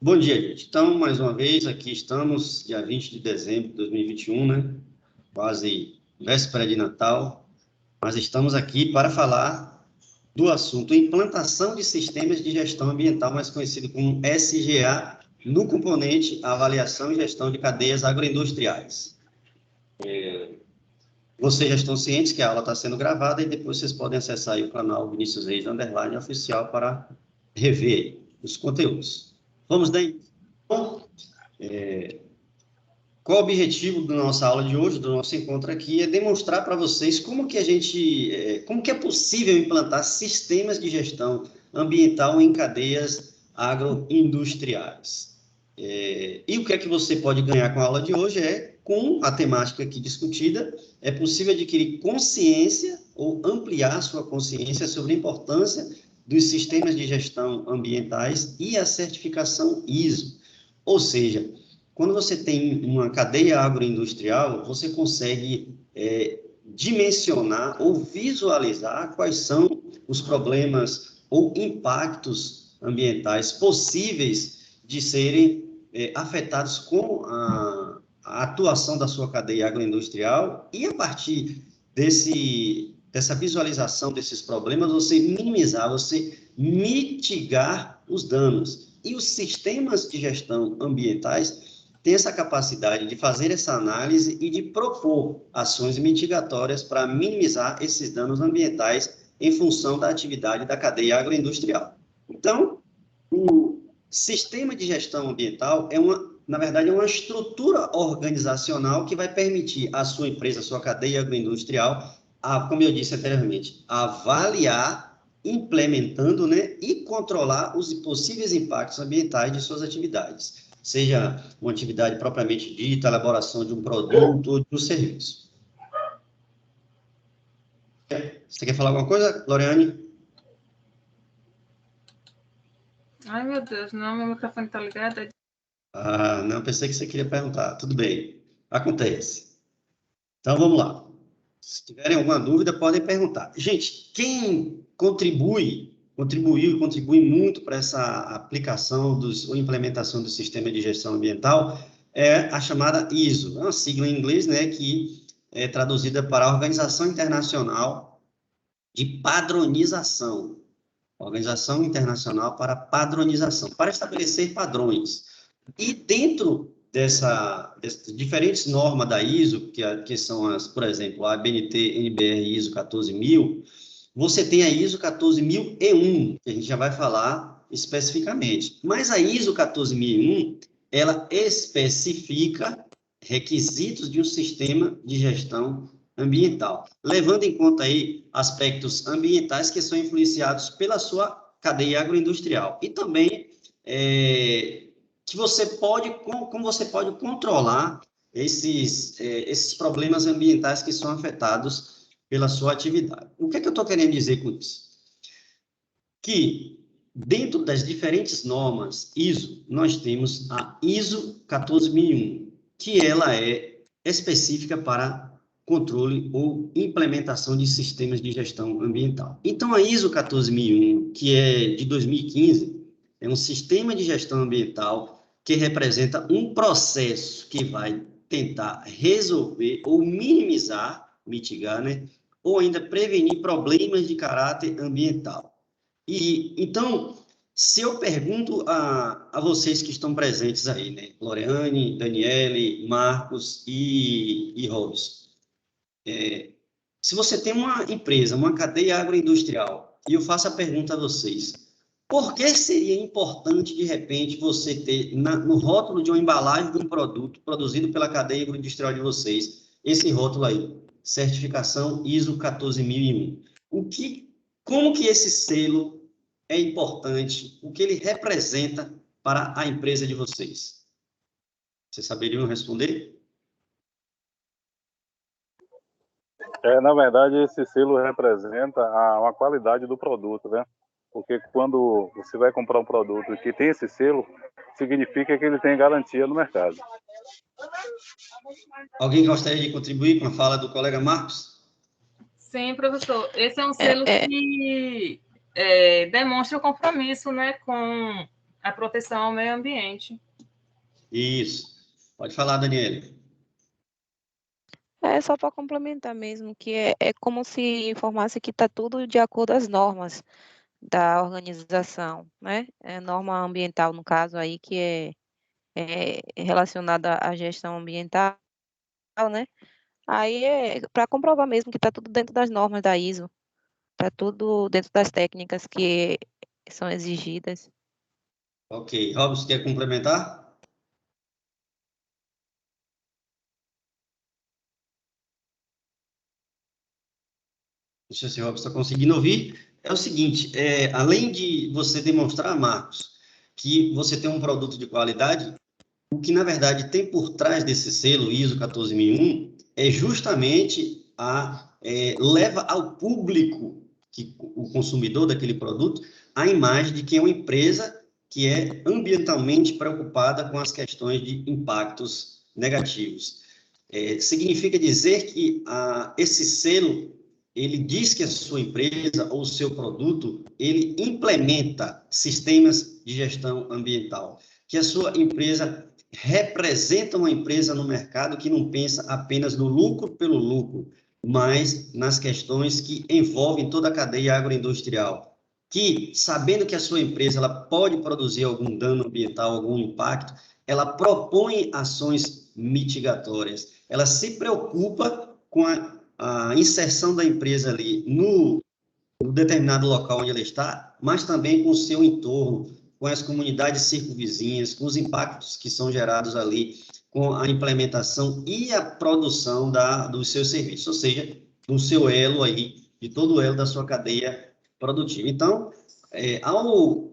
Bom dia, gente. Então, mais uma vez, aqui estamos, dia 20 de dezembro de 2021, né? Quase véspera de Natal, mas estamos aqui para falar do assunto implantação de sistemas de gestão ambiental, mais conhecido como SGA, no componente avaliação e gestão de cadeias agroindustriais. Vocês já estão cientes que a aula está sendo gravada e depois vocês podem acessar aí o canal Vinícius Reis Underline oficial para rever os conteúdos. Vamos daí? Bom, qual o objetivo da nossa aula de hoje, do nosso encontro aqui, é demonstrar para vocês como que como que é possível implantar sistemas de gestão ambiental em cadeias agroindustriais. E o que é que você pode ganhar com a aula de hoje com a temática aqui discutida, é possível adquirir consciência ou ampliar sua consciência sobre a importância dos sistemas de gestão ambientais e a certificação ISO. Ou seja, quando você tem uma cadeia agroindustrial, você consegue dimensionar ou visualizar quais são os problemas ou impactos ambientais possíveis de serem afetados com a atuação da sua cadeia agroindustrial e, a partir dessa visualização desses problemas, você minimizar, você mitigar os danos. E os sistemas de gestão ambientais têm essa capacidade de fazer essa análise e de propor ações mitigatórias para minimizar esses danos ambientais em função da atividade da cadeia agroindustrial. Então, o sistema de gestão ambiental na verdade, é uma estrutura organizacional que vai permitir à sua empresa, à sua cadeia agroindustrial, como eu disse anteriormente, avaliar, implementando, né, e controlar os possíveis impactos ambientais de suas atividades, seja uma atividade propriamente dita, elaboração de um produto ou de um serviço. Você quer falar alguma coisa, Loriane? Ai, meu Deus, não, meu microfone está ligado. Ah, não, pensei que você queria perguntar. Tudo bem, acontece. Então, vamos lá. Se tiverem alguma dúvida, podem perguntar. Gente, quem contribuiu e contribui muito para essa aplicação ou implementação do sistema de gestão ambiental é a chamada ISO, é uma sigla em inglês, né, que é traduzida para a Organização Internacional de Padronização. Organização Internacional para Padronização, para estabelecer padrões. E dentro dessas diferentes normas da ISO, que são as, por exemplo, a ABNT, NBR ISO 14000, você tem a ISO 14001, que a gente já vai falar especificamente. Mas a ISO 14001, ela especifica requisitos de um sistema de gestão ambiental, levando em conta aí aspectos ambientais que são influenciados pela sua cadeia agroindustrial e também que você pode, como você pode controlar esses problemas ambientais que são afetados pela sua atividade. O que é que eu estou querendo dizer com isso? Que dentro das diferentes normas ISO, nós temos a ISO 14001, que ela é específica para controle ou implementação de sistemas de gestão ambiental. Então, a ISO 14001, que é de 2015, é um sistema de gestão ambiental que representa um processo que vai tentar resolver ou minimizar, mitigar, né, ou ainda prevenir problemas de caráter ambiental. Então, se eu pergunto a vocês que estão presentes aí, né, Loreane, Daniele, Marcos e Robson, se você tem uma empresa, uma cadeia agroindustrial, e eu faço a pergunta a vocês, por que seria importante, de repente, você ter no rótulo de uma embalagem de um produto produzido pela cadeia agroindustrial de vocês, esse rótulo aí, certificação ISO 14001? Como que esse selo é importante, o que ele representa para a empresa de vocês? Vocês saberiam responder? Na verdade, esse selo representa uma qualidade do produto, né? Porque quando você vai comprar um produto que tem esse selo, significa que ele tem garantia no mercado. Alguém gostaria de contribuir com a fala do colega Marcos? Sim, professor. Esse é um selo que demonstra o compromisso, né, com A proteção ao meio ambiente. Isso. Pode falar, Daniela. É só para complementar mesmo, que é como se informasse que está tudo de acordo às normas da organização, né? É norma ambiental, no caso aí, que é relacionada à gestão ambiental, né? Aí é para comprovar mesmo que está tudo dentro das normas da ISO, está tudo dentro das técnicas que são exigidas. Ok. Robson, quer complementar? Não sei se o Robson está conseguindo ouvir. É o seguinte, além de você demonstrar, Marcos, que você tem um produto de qualidade, o que, na verdade, tem por trás desse selo ISO 14001 é justamente leva ao público, o consumidor daquele produto, a imagem de que é uma empresa que é ambientalmente preocupada com as questões de impactos negativos. Significa dizer que esse selo, ele diz que a sua empresa ou o seu produto, ele implementa sistemas de gestão ambiental, que a sua empresa representa uma empresa no mercado que não pensa apenas no lucro pelo lucro, mas nas questões que envolvem toda a cadeia agroindustrial, que, sabendo que a sua empresa ela pode produzir algum dano ambiental, algum impacto, ela propõe ações mitigatórias, ela se preocupa com a inserção da empresa ali no determinado local onde ela está, mas também com o seu entorno, com as comunidades circunvizinhas, com os impactos que são gerados ali, com a implementação e a produção dos seus serviços, ou seja, do seu elo aí, de todo o elo da sua cadeia produtiva. Então, ao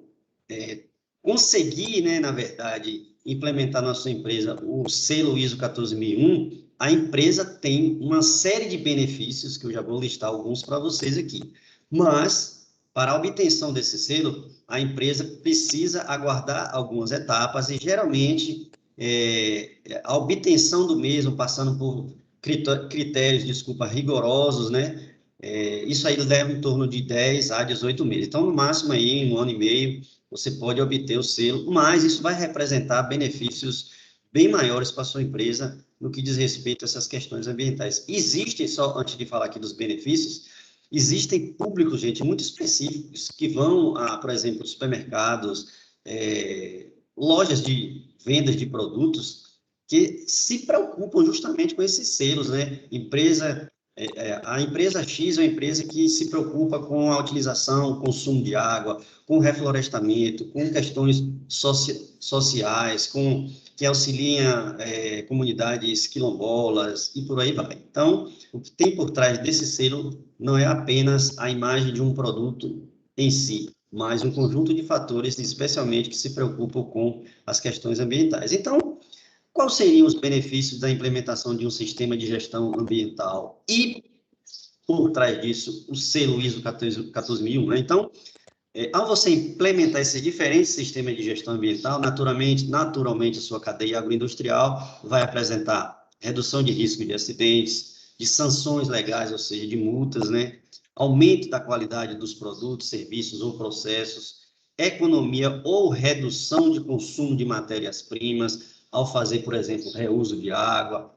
conseguir, né, na verdade, implementar na sua empresa o selo ISO 14001, a empresa tem uma série de benefícios, que eu já vou listar alguns para vocês aqui. Mas, para a obtenção desse selo, a empresa precisa aguardar algumas etapas e, geralmente, a obtenção do mesmo, passando por critérios, rigorosos, né? Isso aí leva em torno de 10 a 18 meses. Então, no máximo, aí, em 1 ano e meio, você pode obter o selo, mas isso vai representar benefícios bem maiores para a sua empresa no que diz respeito a essas questões ambientais. Existem, só antes de falar aqui dos benefícios, existem públicos, gente, muito específicos que vão por exemplo, supermercados, lojas de vendas de produtos que se preocupam justamente com esses selos, né? A empresa X é uma empresa que se preocupa com a utilização, consumo de água, com reflorestamento, com questões sociais, que auxilia comunidades quilombolas e por aí vai. Então, o que tem por trás desse selo não é apenas a imagem de um produto em si, mas um conjunto de fatores, especialmente, que se preocupam com as questões ambientais. Então, quais seriam os benefícios da implementação de um sistema de gestão ambiental? E, por trás disso, o selo ISO 14001, né? Então, ao você implementar esses diferentes sistemas de gestão ambiental, naturalmente a sua cadeia agroindustrial vai apresentar redução de risco de acidentes, de sanções legais, ou seja, de multas, né? Aumento da qualidade dos produtos, serviços ou processos, economia ou redução de consumo de matérias-primas, ao fazer, por exemplo, reuso de água,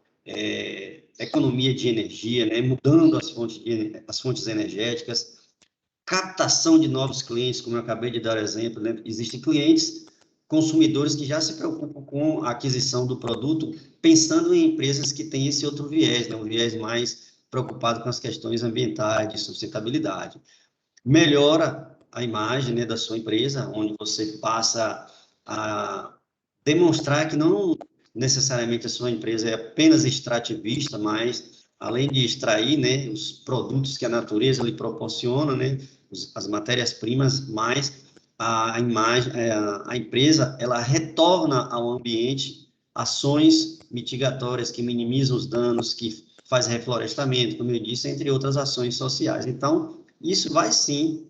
economia de energia, né? Mudando as fontes energéticas, captação de novos clientes, como eu acabei de dar exemplo, né? Existem clientes, consumidores que já se preocupam com a aquisição do produto, pensando em empresas que têm esse outro viés, né? Um viés mais preocupado com as questões ambientais, de sustentabilidade. Melhora a imagem, né, da sua empresa, onde você passa a demonstrar que não necessariamente a sua empresa é apenas extrativista, mas além de extrair, né, os produtos que a natureza lhe proporciona, né, as matérias-primas, mas a empresa, ela retorna ao ambiente ações mitigatórias que minimizam os danos, que faz reflorestamento, como eu disse, entre outras ações sociais. Então, isso vai sim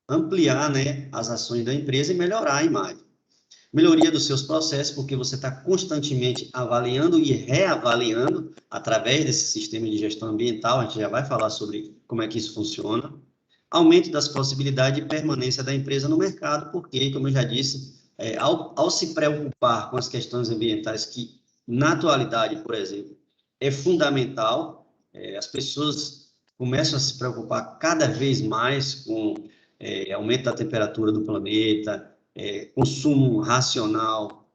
ampliar, né, as ações da empresa e melhorar a imagem. Melhoria dos seus processos, porque você está constantemente avaliando e reavaliando através desse sistema de gestão ambiental, a gente já vai falar sobre como é que isso funciona. Aumento das possibilidades de permanência da empresa no mercado, porque, como eu já disse, ao se preocupar com as questões ambientais, que na atualidade, por exemplo, é fundamental, as pessoas começam a se preocupar cada vez mais com aumento da temperatura do planeta, consumo racional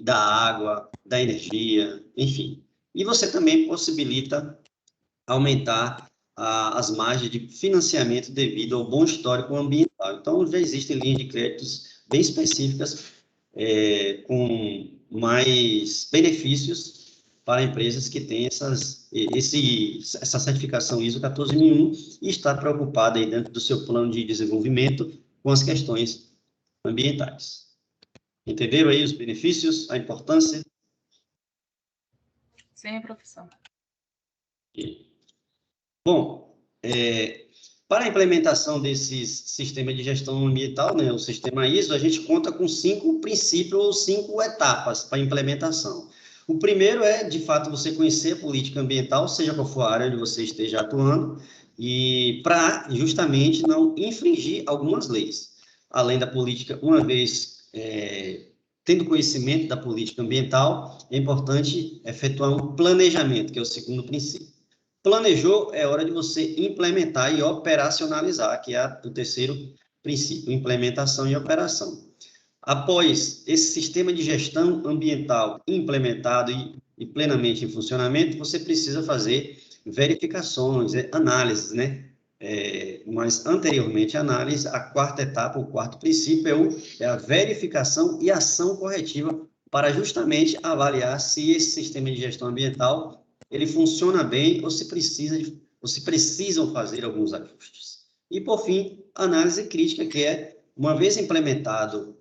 da água, da energia, enfim. E você também possibilita aumentar as margens de financiamento devido ao bom histórico ambiental. Então, já existem linhas de créditos bem específicas, com mais benefícios para empresas que têm essa certificação ISO 14001 e está preocupada aí dentro do seu plano de desenvolvimento com as questões ambientais. Entenderam aí os benefícios, a importância? Sim, professor. Bom, para a implementação desses sistemas de gestão ambiental, né, o sistema ISO, a gente conta com 5 princípios ou 5 etapas para a implementação. O primeiro é, de fato, você conhecer a política ambiental, seja qual for a área onde você esteja atuando, e para justamente não infringir algumas leis. Além da política, uma vez tendo conhecimento da política ambiental, é importante efetuar um planejamento, que é o segundo princípio. Planejou, é hora de você implementar e operacionalizar, que é o terceiro princípio, implementação e operação. Após esse sistema de gestão ambiental implementado e plenamente em funcionamento, você precisa fazer verificações, análises, né? Mas anteriormente à análise, a quarta etapa, o quarto princípio é a verificação e ação corretiva para justamente avaliar se esse sistema de gestão ambiental ele funciona bem ou se precisam fazer alguns ajustes. E, por fim, a análise crítica, que é, uma vez implementado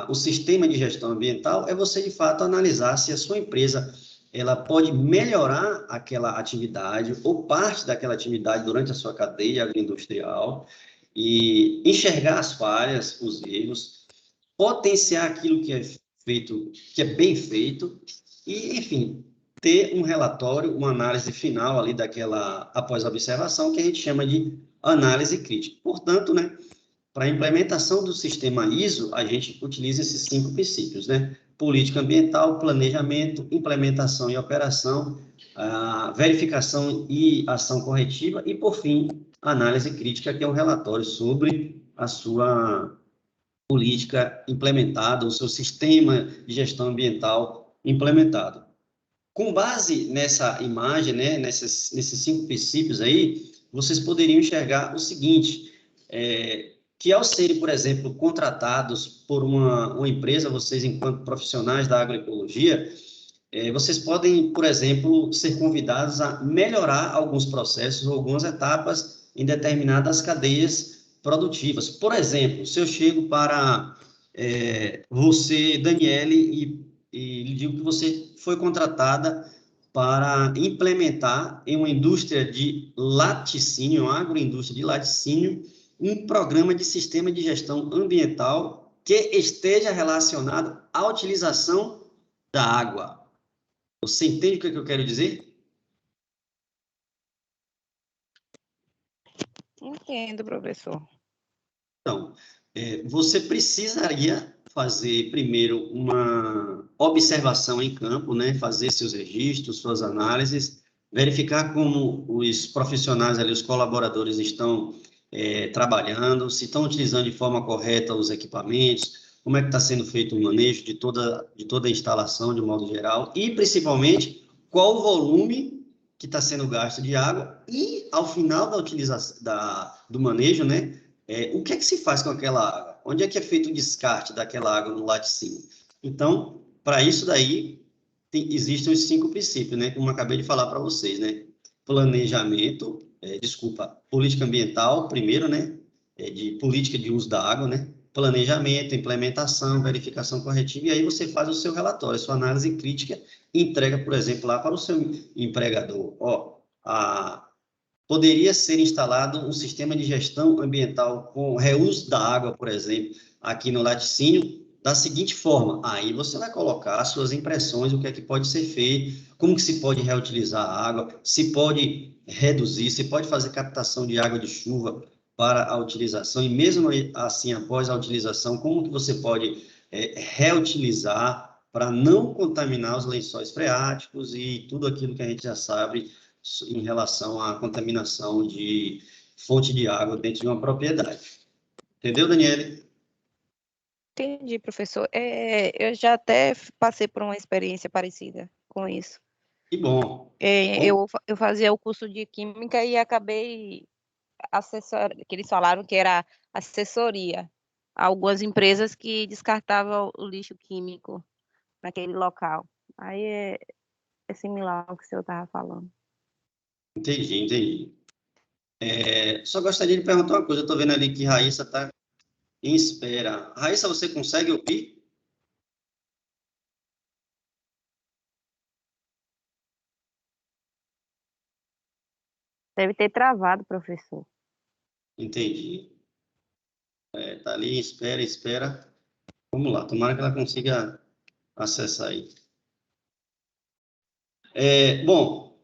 o sistema de gestão ambiental, é você, de fato, analisar se a sua empresa ela pode melhorar aquela atividade ou parte daquela atividade durante a sua cadeia agroindustrial e enxergar as falhas, os erros, potenciar aquilo que é feito, que é bem feito e, enfim, ter um relatório, uma análise final ali após a observação, que a gente chama de análise crítica. Portanto, né, para a implementação do sistema ISO, a gente utiliza esses 5 princípios, né? Política ambiental, planejamento, implementação e operação, verificação e ação corretiva, e, por fim, análise crítica, que é um relatório sobre a sua política implementada, o seu sistema de gestão ambiental implementado. Com base nessa imagem, né, nesses 5 princípios aí, vocês poderiam enxergar o seguinte, que ao serem, por exemplo, contratados por uma empresa, vocês enquanto profissionais da agroecologia, vocês podem, por exemplo, ser convidados a melhorar alguns processos ou algumas etapas em determinadas cadeias produtivas. Por exemplo, se eu chego para você, Daniele, e lhe digo que você foi contratada para implementar em uma indústria de laticínio, uma agroindústria de laticínio, um programa de sistema de gestão ambiental que esteja relacionado à utilização da água. Você entende o que eu quero dizer? Entendo, professor. Então, você precisaria fazer primeiro uma observação em campo, né? Fazer seus registros, suas análises, verificar como os profissionais ali, os colaboradores estão trabalhando, se estão utilizando de forma correta os equipamentos, como é que está sendo feito o manejo de toda a instalação de modo geral e, principalmente, qual o volume que está sendo gasto de água e, ao final da utilização do manejo, né? O que é que se faz com aquela água? Onde é que é feito o descarte daquela água no laticínio? Então, para isso daí, existem os 5 princípios, né? Como eu acabei de falar para vocês, né? Planejamento, política ambiental, primeiro, né? De política de uso da água, né? Planejamento, implementação, verificação corretiva, e aí você faz o seu relatório, a sua análise crítica, e entrega, por exemplo, lá para o seu empregador. Poderia ser instalado um sistema de gestão ambiental com reuso da água, por exemplo, aqui no laticínio, da seguinte forma. Aí você vai colocar as suas impressões, o que é que pode ser feito, como que se pode reutilizar a água, se pode reduzir, se pode fazer captação de água de chuva para a utilização, e mesmo assim, após a utilização, como que você pode reutilizar para não contaminar os lençóis freáticos e tudo aquilo que a gente já sabe em relação à contaminação de fonte de água dentro de uma propriedade. Entendeu, Daniele? Entendi, professor. Eu já até passei por uma experiência parecida com isso. Que bom. Eu fazia o curso de Química e acabei que eles falaram que era assessoria a algumas empresas que descartavam o lixo químico naquele local. Aí é similar ao que o senhor estava falando. Entendi. Só gostaria de perguntar uma coisa. Eu estou vendo ali que Raíssa está em espera. Raíssa, você consegue ouvir? Deve ter travado, professor. Entendi. Tá ali, espera. Vamos lá, tomara que ela consiga acessar aí. Bom,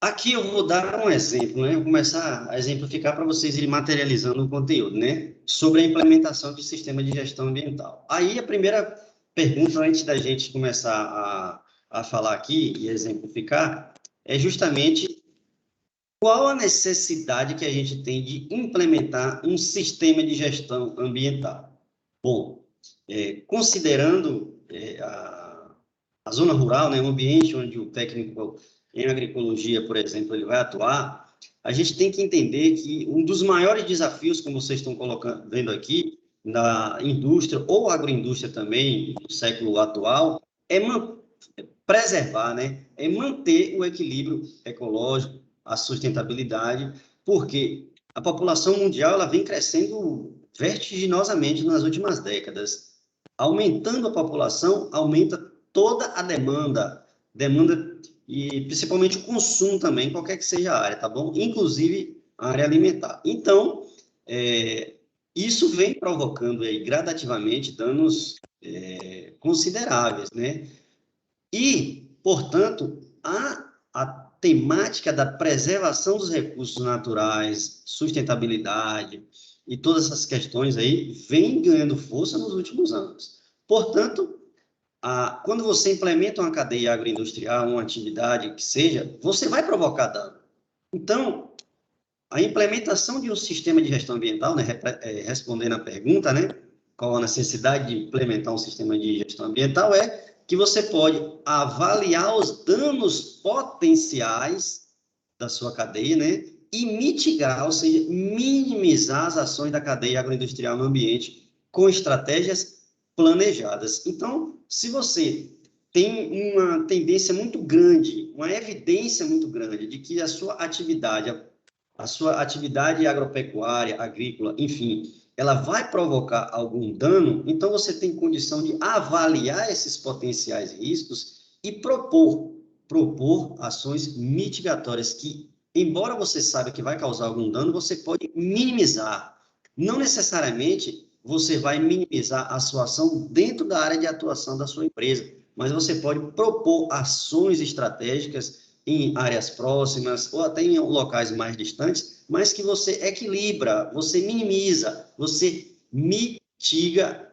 aqui eu vou dar um exemplo, né? Vou começar a exemplificar para vocês irem materializando o conteúdo, né? Sobre a implementação de sistema de gestão ambiental. Aí a primeira pergunta, antes da gente começar a falar aqui e exemplificar, é justamente qual a necessidade que a gente tem de implementar um sistema de gestão ambiental. Bom, considerando a zona rural, né, o ambiente onde o técnico em agroecologia, por exemplo, ele vai atuar, a gente tem que entender que um dos maiores desafios, como vocês estão vendo aqui, na indústria ou agroindústria também, no século atual, é preservar, né, é manter o equilíbrio ecológico, a sustentabilidade, porque a população mundial ela vem crescendo vertiginosamente nas últimas décadas. Aumentando a população, aumenta toda a demanda e principalmente o consumo também, qualquer que seja a área, tá bom? Inclusive a área alimentar. Então, isso vem provocando aí gradativamente danos consideráveis, né? E, portanto, a temática da preservação dos recursos naturais, sustentabilidade e todas essas questões aí vem ganhando força nos últimos anos. Portanto, quando você implementa uma cadeia agroindustrial, uma atividade que seja, você vai provocar dano. Então, a implementação de um sistema de gestão ambiental, né, respondendo à pergunta, né, qual a necessidade de implementar um sistema de gestão ambiental, é que você pode avaliar os danos potenciais da sua cadeia, né, e mitigar, ou seja, minimizar as ações da cadeia agroindustrial no ambiente com estratégias planejadas. Então, se você tem uma tendência muito grande, uma evidência muito grande de que a sua atividade agropecuária, agrícola, enfim, ela vai provocar algum dano, então você tem condição de avaliar esses potenciais riscos e propor ações mitigatórias que, embora você saiba que vai causar algum dano, você pode minimizar. Não necessariamente você vai minimizar a sua ação dentro da área de atuação da sua empresa, mas você pode propor ações estratégicas em áreas próximas ou até em locais mais distantes, mas que você equilibra, você minimiza, você mitiga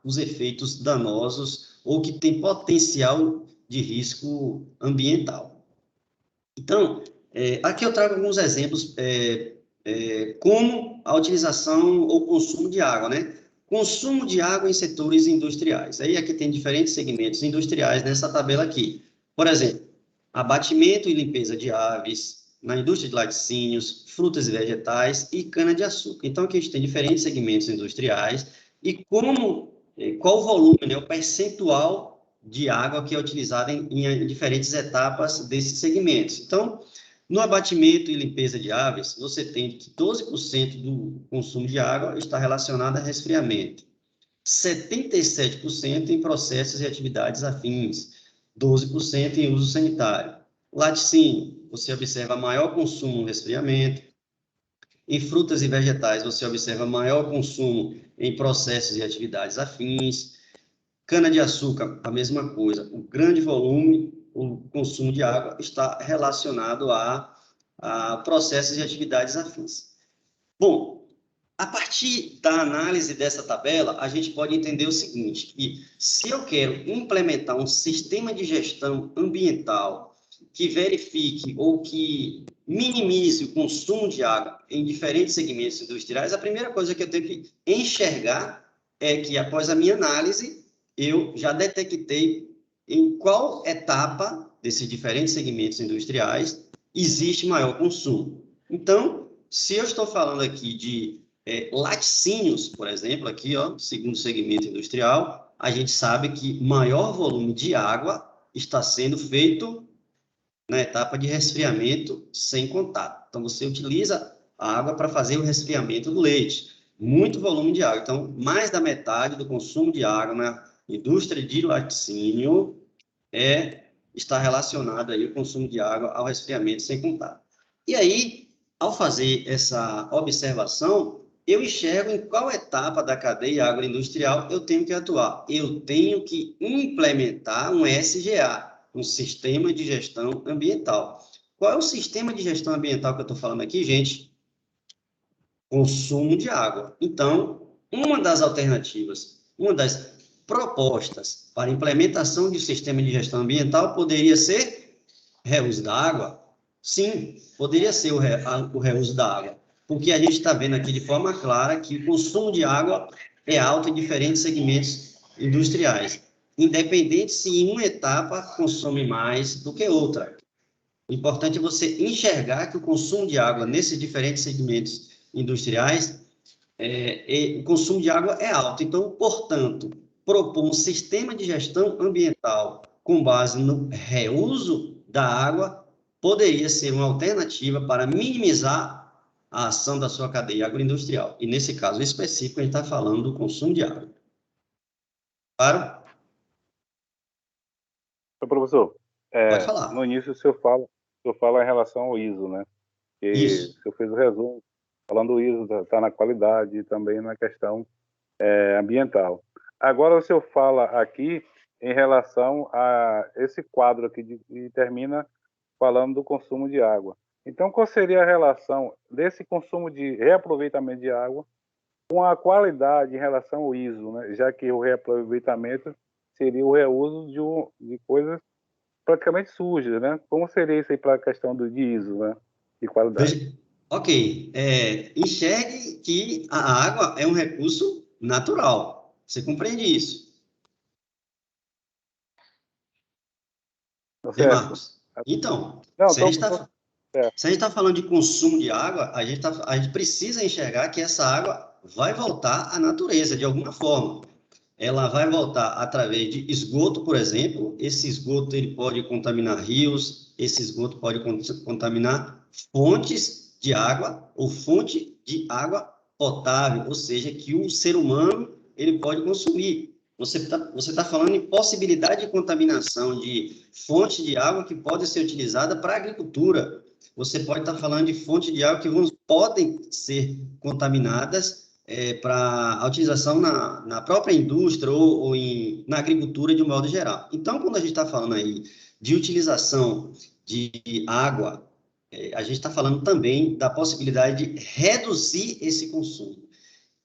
os efeitos danosos ou que tem potencial de risco ambiental. Então, aqui eu trago alguns exemplos como a utilização ou consumo de água, né? Consumo de água em setores industriais. Aí aqui tem diferentes segmentos industriais nessa tabela aqui. Por exemplo, abatimento e limpeza de aves, na indústria de laticínios, frutas e vegetais e cana-de-açúcar. Então, aqui a gente tem diferentes segmentos industriais e qual o volume, né, o percentual de água que é utilizada em diferentes etapas desses segmentos. Então, no abatimento e limpeza de aves, você tem que 12% do consumo de água está relacionado a resfriamento, 77% em processos e atividades afins, 12% em uso sanitário. Laticínio, você observa maior consumo no resfriamento. Em frutas e vegetais, você observa maior consumo em processos e atividades afins. Cana-de-açúcar, a mesma coisa. O grande volume, o consumo de água está relacionado a processos e atividades afins. Bom, A partir da análise dessa tabela, a gente pode entender o seguinte, que se eu quero implementar um sistema de gestão ambiental que verifique ou que minimize o consumo de água em diferentes segmentos industriais, a primeira coisa que eu tenho que enxergar é que, após a minha análise, eu já detectei em qual etapa desses diferentes segmentos industriais existe maior consumo. Então, se eu estou falando aqui de laticínios, por exemplo, aqui, ó, segundo segmento industrial, a gente sabe que maior volume de água está sendo feito na etapa de resfriamento sem contato. Então, você utiliza a água para fazer o resfriamento do leite. Muito volume de água. Então, mais da metade do consumo de água na indústria de laticínio está relacionado aí o consumo de água ao resfriamento sem contato. E aí, ao fazer essa observação, eu enxergo em qual etapa da cadeia agroindustrial eu tenho que atuar. Eu tenho que implementar um SGA, um Sistema de Gestão Ambiental. Qual é o sistema de gestão ambiental que eu estou falando aqui, gente? Consumo de água. Então, uma das alternativas, uma das propostas para implementação de sistema de gestão ambiental poderia ser reuso da água? Sim, poderia ser o reuso da água, porque a gente está vendo aqui de forma clara que o consumo de água é alto em diferentes segmentos industriais, independente se em uma etapa consome mais do que outra. O importante é você enxergar que o consumo de água nesses diferentes segmentos industriais, o consumo de água é alto. Então, portanto, propor um sistema de gestão ambiental com base no reuso da água poderia ser uma alternativa para minimizar a ação da sua cadeia agroindustrial. E, nesse caso específico, a gente está falando do consumo de água. Claro? Professor, Pode falar. no início o senhor fala em relação ao ISO, né? Que Isso. o senhor fez o resumo, falando do ISO, está na qualidade e também na questão ambiental. Agora o senhor fala aqui em relação a esse quadro aqui que termina falando do consumo de água. Então, qual seria a relação desse consumo de reaproveitamento de água com a qualidade em relação ao ISO, né? Já que o reaproveitamento seria o reuso de coisas praticamente sujas, né? Como seria isso aí para a questão de ISO, né? De qualidade? Ok. Enxergue que a água é um recurso natural. Você compreende isso? Certo. Marcos? Então, Não, se a gente está falando de consumo de água, a gente precisa enxergar que essa água vai voltar à natureza, de alguma forma. Ela vai voltar através de esgoto, por exemplo. Esse esgoto ele pode contaminar rios, esse esgoto pode contaminar fontes de água ou fonte de água potável, ou seja, que o ser humano ele pode consumir. Você tá falando em possibilidade de contaminação de fonte de água que pode ser utilizada para a agricultura. Você pode estar falando de fonte de água que podem ser contaminadas para a utilização na própria indústria ou na agricultura de um modo geral. Então, quando a gente está falando aí de utilização de água, a gente está falando também da possibilidade de reduzir esse consumo.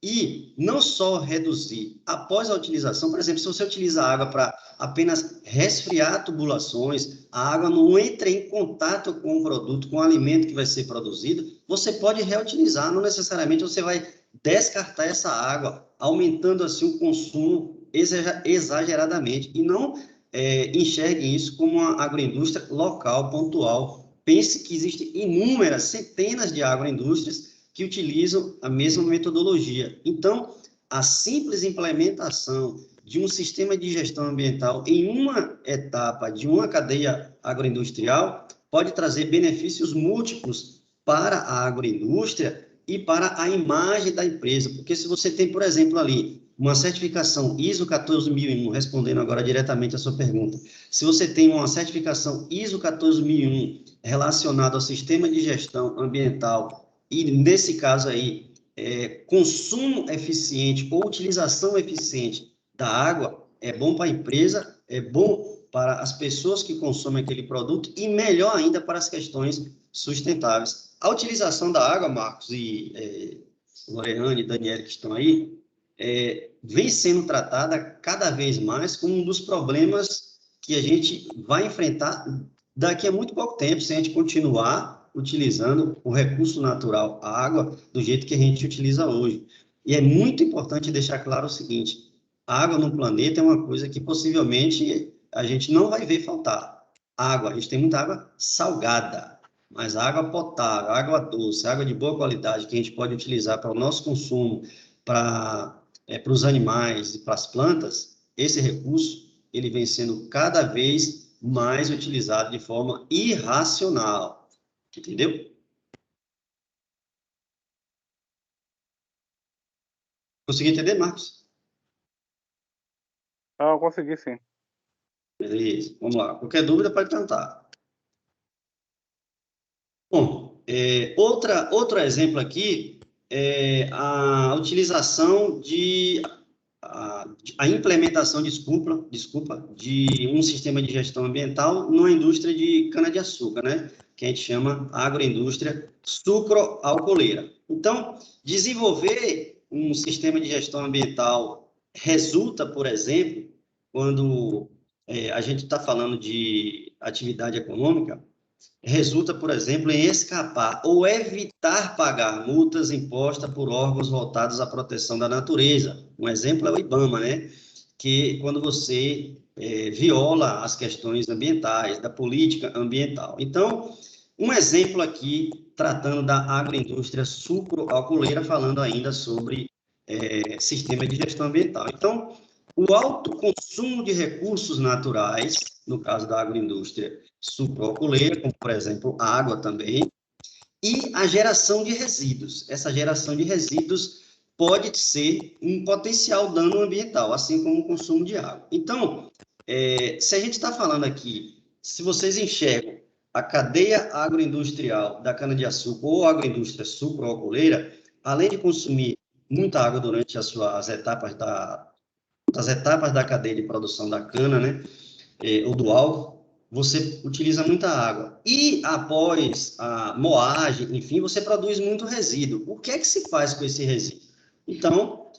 E não só reduzir, após a utilização, por exemplo, se você utiliza a água para apenas resfriar tubulações, a água não entra em contato com o produto, com o alimento que vai ser produzido, você pode reutilizar, não necessariamente você vai descartar essa água, aumentando assim o consumo exageradamente. E não enxergue isso como uma agroindústria local, pontual. Pense que existem inúmeras, centenas de agroindústrias que utilizam a mesma metodologia. Então, a simples implementação de um sistema de gestão ambiental em uma etapa de uma cadeia agroindustrial pode trazer benefícios múltiplos para a agroindústria e para a imagem da empresa, porque se você tem, por exemplo, ali, uma certificação ISO 14001, respondendo agora diretamente a sua pergunta, se você tem uma certificação ISO 14001 relacionada ao sistema de gestão ambiental e, nesse caso aí, consumo eficiente ou utilização eficiente da água, é bom para a empresa, é bom para as pessoas que consomem aquele produto e, melhor ainda, para as questões sustentáveis. A utilização da água, Marcos e Loreane e Daniela que estão aí, vem sendo tratada cada vez mais como um dos problemas que a gente vai enfrentar daqui a muito pouco tempo, se a gente continuar utilizando o recurso natural, a água, do jeito que a gente utiliza hoje. E é muito importante deixar claro o seguinte, a água no planeta é uma coisa que possivelmente a gente não vai ver faltar. Água, a gente tem muita água salgada, mas a água potável, água doce, água de boa qualidade que a gente pode utilizar para o nosso consumo, para os animais e para as plantas, esse recurso ele vem sendo cada vez mais utilizado de forma irracional, entendeu? Conseguiu entender, Marcos? Ah, eu consegui sim. Beleza, vamos lá. Qualquer dúvida pode perguntar. Bom, outro exemplo aqui é a utilização a implementação, desculpa, de um sistema de gestão ambiental numa indústria de cana-de-açúcar, né? Que a gente chama agroindústria sucroalcooleira. Então, desenvolver um sistema de gestão ambiental resulta, por exemplo, quando a gente está falando de atividade econômica, resulta, por exemplo, em escapar ou evitar pagar multas impostas por órgãos voltados à proteção da natureza. Um exemplo é o IBAMA, né? Que quando você viola as questões ambientais, da política ambiental. Então, um exemplo aqui, tratando da agroindústria sucroalcooleira, falando ainda sobre sistema de gestão ambiental. Então, o alto consumo de recursos naturais, no caso da agroindústria sucroalcooleira, como, por exemplo, água também, e a geração de resíduos. Essa geração de resíduos pode ser um potencial dano ambiental, assim como o consumo de água. Então, se a gente está falando aqui, se vocês enxergam a cadeia agroindustrial da cana-de-açúcar ou agroindústria sucroalcooleira, além de consumir muita água durante as etapas da cadeia de produção da cana, né, ou do álcool, você utiliza muita água. E após a moagem, enfim, você produz muito resíduo. O que é que se faz com esse resíduo? Então,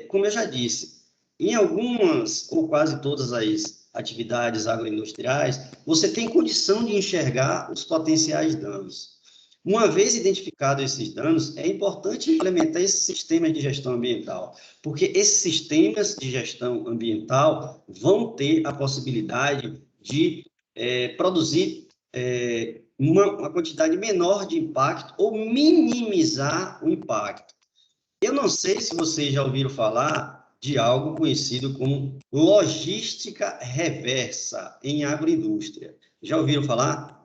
como eu já disse, em algumas ou quase todas as atividades agroindustriais, você tem condição de enxergar os potenciais danos. Uma vez identificados esses danos, é importante implementar esse sistema de gestão ambiental, porque esses sistemas de gestão ambiental vão ter a possibilidade de produzir uma quantidade menor de impacto ou minimizar o impacto. Eu não sei se vocês já ouviram falar de algo conhecido como logística reversa em agroindústria. Já ouviram falar?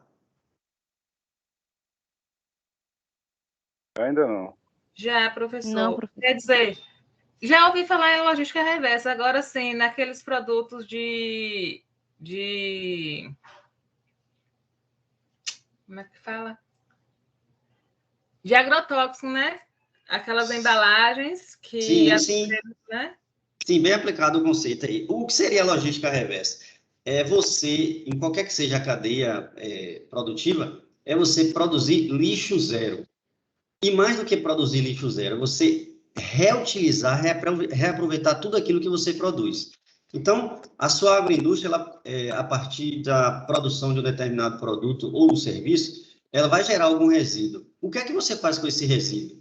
Ainda não. Já, professor. Não, professor. Quer dizer, já ouvi falar em logística reversa, agora sim, naqueles produtos de como é que fala? De agrotóxico, né? Aquelas embalagens que... Sim. Né? Sim, bem aplicado o conceito aí. O que seria a logística reversa? É você, em qualquer que seja a cadeia produtiva, é você produzir lixo zero. E mais do que produzir lixo zero, é você reutilizar, reaproveitar tudo aquilo que você produz. Então, a sua agroindústria, a partir da produção de um determinado produto ou um serviço, ela vai gerar algum resíduo. O que é que você faz com esse resíduo?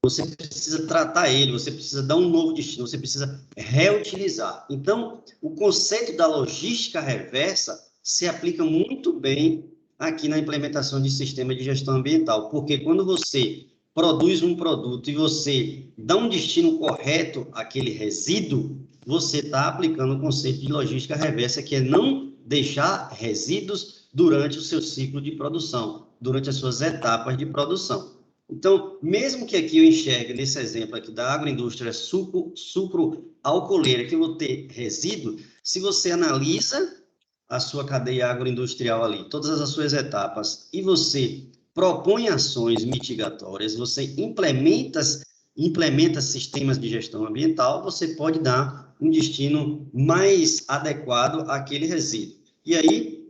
Você precisa tratar ele, você precisa dar um novo destino, você precisa reutilizar. Então, o conceito da logística reversa se aplica muito bem aqui na implementação de sistema de gestão ambiental, porque quando você produz um produto e você dá um destino correto àquele resíduo, você está aplicando o conceito de logística reversa, que é não deixar resíduos durante o seu ciclo de produção, durante as suas etapas de produção. Então, mesmo que aqui eu enxergue, nesse exemplo aqui da agroindústria sucroalcooleira, que eu vou ter resíduo, se você analisa a sua cadeia agroindustrial ali, todas as suas etapas, e você propõe ações mitigatórias, você implementa sistemas de gestão ambiental, você pode dar um destino mais adequado àquele resíduo. E aí,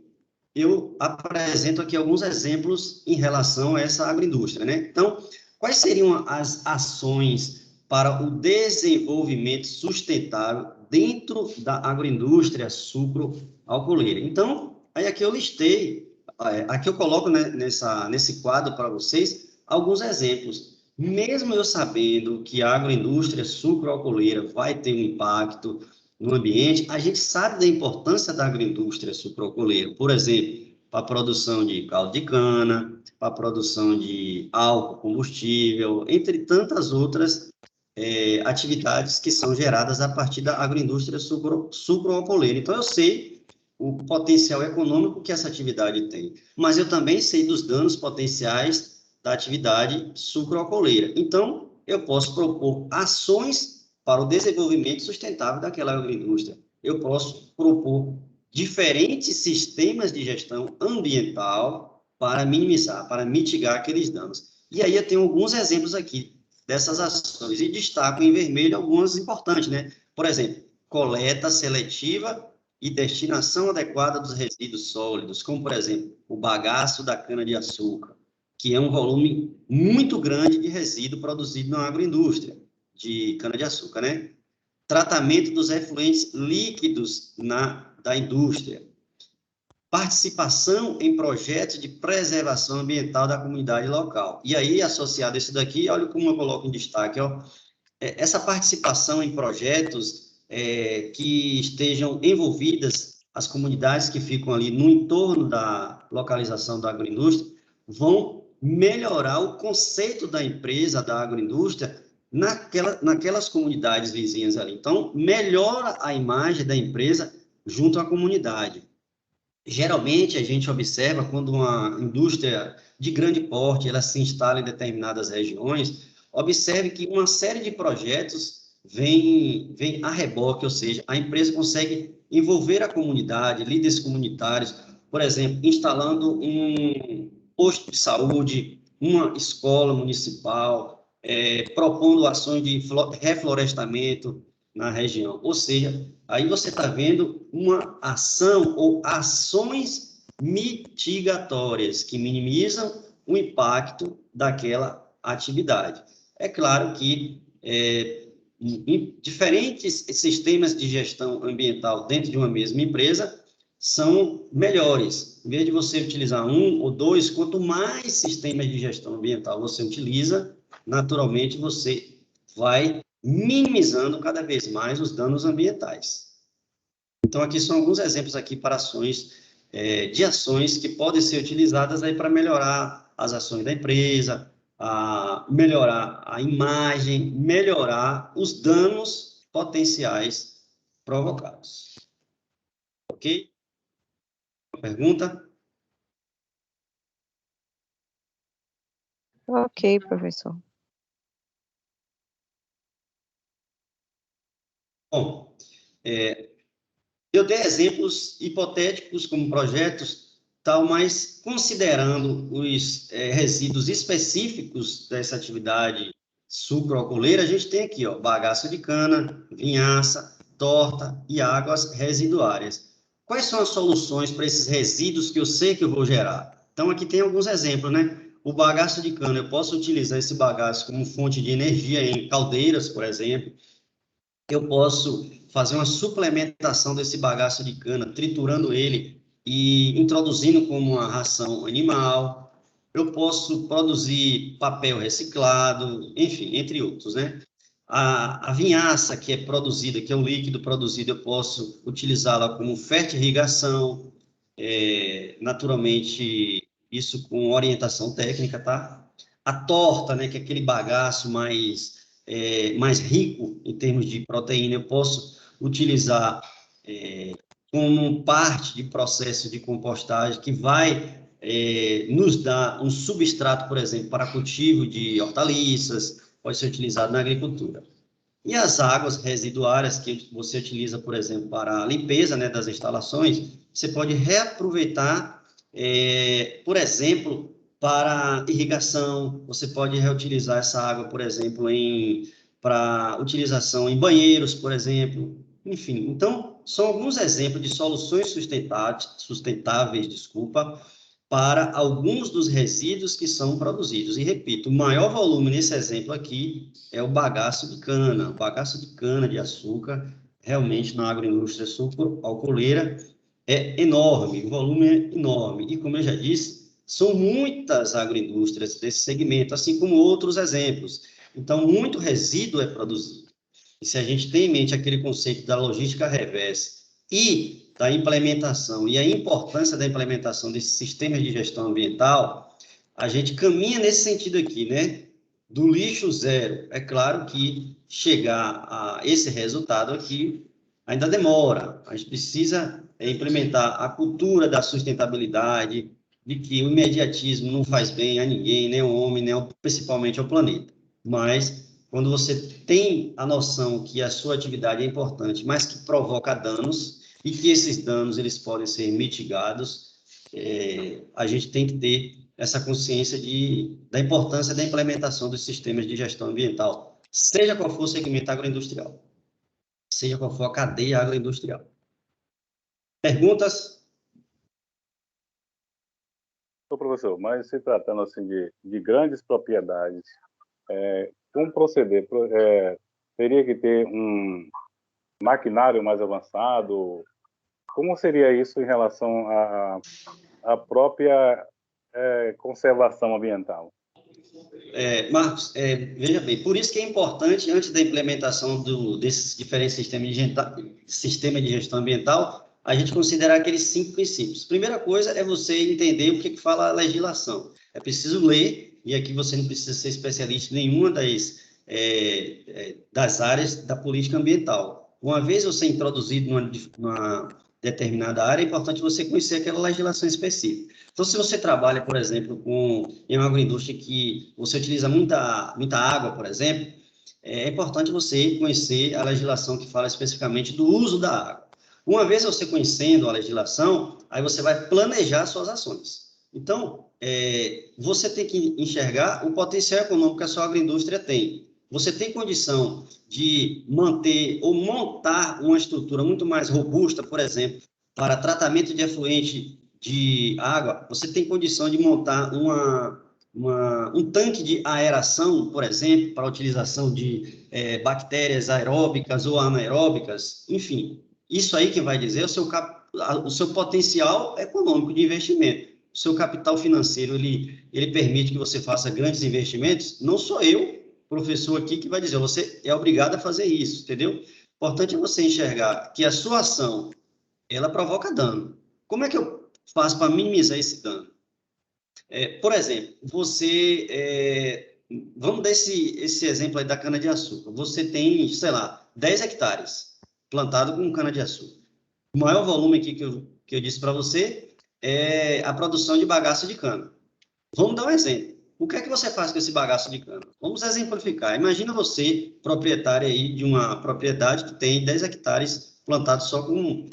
eu apresento aqui alguns exemplos em relação a essa agroindústria, né? Então, Quais seriam as ações para o desenvolvimento sustentável dentro da agroindústria sucroalcooleira? Então, aí aqui eu listei, aqui eu coloco, né, nesse quadro para vocês alguns exemplos. Mesmo eu sabendo que a agroindústria sucroalcooleira vai ter um impacto no ambiente, a gente sabe da importância da agroindústria sucroalcooleira. Por exemplo, para a produção de caldo de cana, para a produção de álcool, combustível, entre tantas outras atividades que são geradas a partir da agroindústria sucroalcooleira. Então, eu sei o potencial econômico que essa atividade tem, mas eu também sei dos danos potenciais da atividade sucroalcooleira. Então, eu posso propor ações para o desenvolvimento sustentável daquela agroindústria. Eu posso propor diferentes sistemas de gestão ambiental para minimizar, para mitigar aqueles danos. E aí eu tenho alguns exemplos aqui dessas ações, e destaco em vermelho algumas importantes, né? Por exemplo, coleta seletiva e destinação adequada dos resíduos sólidos, como, por exemplo, o bagaço da cana-de-açúcar, que é um volume muito grande de resíduo produzido na agroindústria de cana-de-açúcar, né? Tratamento dos efluentes líquidos da indústria. Participação em projetos de preservação ambiental da comunidade local. E aí, associado a isso daqui, olha como eu coloco em destaque, ó, essa participação em projetos que estejam envolvidas as comunidades que ficam ali no entorno da localização da agroindústria, vão melhorar o conceito da empresa, da agroindústria, naquelas comunidades vizinhas ali. Então, melhora a imagem da empresa junto à comunidade. Geralmente, a gente observa quando uma indústria de grande porte ela se instala em determinadas regiões, observe que uma série de projetos vem a reboque, ou seja, a empresa consegue envolver a comunidade, líderes comunitários, por exemplo, instalando um posto de saúde, uma escola municipal, propondo ações de reflorestamento na região. Ou seja, aí você está vendo uma ação ou ações mitigatórias que minimizam o impacto daquela atividade. É claro que em diferentes sistemas de gestão ambiental dentro de uma mesma empresa são melhores. Em vez de você utilizar um ou dois, quanto mais sistemas de gestão ambiental você utiliza, naturalmente você vai minimizando cada vez mais os danos ambientais. Então, aqui são alguns exemplos aqui para ações, de ações que podem ser utilizadas aí para melhorar as ações da empresa, melhorar a imagem, melhorar os danos potenciais provocados. Ok? Pergunta? Ok, professor. Bom, eu dei exemplos hipotéticos como projetos, tal, mas considerando os resíduos específicos dessa atividade sucroalcooleira, a gente tem aqui, ó, bagaço de cana, vinhaça, torta e águas residuárias. Quais são as soluções para esses resíduos que eu sei que eu vou gerar? Então, aqui tem alguns exemplos, né? O bagaço de cana, eu posso utilizar esse bagaço como fonte de energia em caldeiras, por exemplo. Eu posso fazer uma suplementação desse bagaço de cana, triturando ele e introduzindo como uma ração animal. Eu posso produzir papel reciclado, enfim, entre outros, né? A vinhaça que é produzida, que é o líquido produzido, eu posso utilizá-la como fertirrigação, naturalmente, isso com orientação técnica, tá? A torta, né, que é aquele bagaço mais rico em termos de proteína, eu posso utilizar como parte de processo de compostagem que vai nos dar um substrato, por exemplo, para cultivo de hortaliças, pode ser utilizado na agricultura. E as águas residuárias que você utiliza, por exemplo, para a limpeza, né, das instalações, você pode reaproveitar, por exemplo, para irrigação, você pode reutilizar essa água, por exemplo, para utilização em banheiros, por exemplo, enfim. Então, são alguns exemplos de soluções sustentáveis, para alguns dos resíduos que são produzidos. E, repito, o maior volume nesse exemplo aqui é o bagaço de cana. O bagaço de cana de açúcar, realmente, na agroindústria sucro-alcooleira, é enorme, o volume é enorme. E, como eu já disse, são muitas agroindústrias desse segmento, assim como outros exemplos. Então, muito resíduo é produzido. E se a gente tem em mente aquele conceito da logística reversa e da implementação, e a importância da implementação desses sistemas de gestão ambiental, a gente caminha nesse sentido aqui, né? Do lixo zero. É claro que chegar a esse resultado aqui ainda demora. A gente precisa implementar a cultura da sustentabilidade, de que o imediatismo não faz bem a ninguém, nem ao homem, nem principalmente ao planeta. Mas, quando você tem a noção que a sua atividade é importante, mas que provoca danos, e que esses danos eles podem ser mitigados, a gente tem que ter essa consciência da importância da implementação dos sistemas de gestão ambiental, seja qual for o segmento agroindustrial, seja qual for a cadeia agroindustrial. Perguntas? Professor, mas se tratando assim de grandes propriedades, como proceder? Teria que ter um maquinário mais avançado? Como seria isso em relação à própria conservação ambiental? Marcos, veja bem, por isso que é importante, antes da implementação desses diferentes sistemas de gestão ambiental, a gente considerar aqueles 5 princípios. Primeira coisa é você entender o que fala a legislação. É preciso ler, e aqui você não precisa ser especialista em nenhuma das áreas da política ambiental. Uma vez você introduzido numa determinada área, é importante você conhecer aquela legislação específica. Então, se você trabalha, por exemplo, em uma agroindústria que você utiliza muita água, por exemplo, é importante você conhecer a legislação que fala especificamente do uso da água. Uma vez você conhecendo a legislação, aí você vai planejar suas ações. Então, você tem que enxergar o potencial econômico que a sua agroindústria tem. Você tem condição de manter ou montar uma estrutura muito mais robusta, por exemplo, para tratamento de efluente de água, você tem condição de montar um tanque de aeração, por exemplo, para a utilização de bactérias aeróbicas ou anaeróbicas, enfim. Isso aí que vai dizer o seu potencial econômico de investimento. O seu capital financeiro, ele permite que você faça grandes investimentos. Não sou eu, professor aqui, que vai dizer, você é obrigado a fazer isso, entendeu? Importante é você enxergar que a sua ação, ela provoca dano. Como é que eu faço para minimizar esse dano? Por exemplo, vamos dar esse exemplo aí da cana-de-açúcar. Você tem, sei lá, 10 hectares plantado com cana-de-açúcar. O maior volume aqui que eu disse para você é a produção de bagaço de cana. Vamos dar um exemplo. O que é que você faz com esse bagaço de cana? Vamos exemplificar. Imagina você, proprietário aí de uma propriedade que tem 10 hectares plantados só com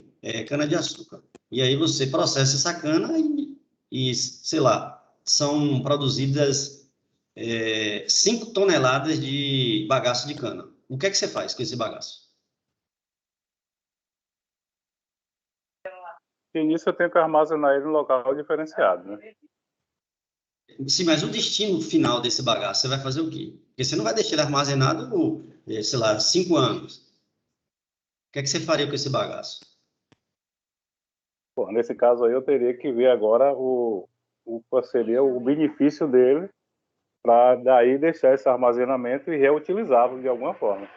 cana-de-açúcar. E aí você processa essa cana e, sei lá, são produzidas 5 toneladas de bagaço de cana. O que é que você faz com esse bagaço? E nisso eu tenho que armazenar ele em um local diferenciado, né? Sim, mas o destino final desse bagaço, você vai fazer o quê? Porque você não vai deixar ele armazenado por, sei lá, 5 anos. O que é que você faria com esse bagaço? Bom, nesse caso aí eu teria que ver agora qual seria o benefício dele para daí deixar esse armazenamento e reutilizá-lo de alguma forma.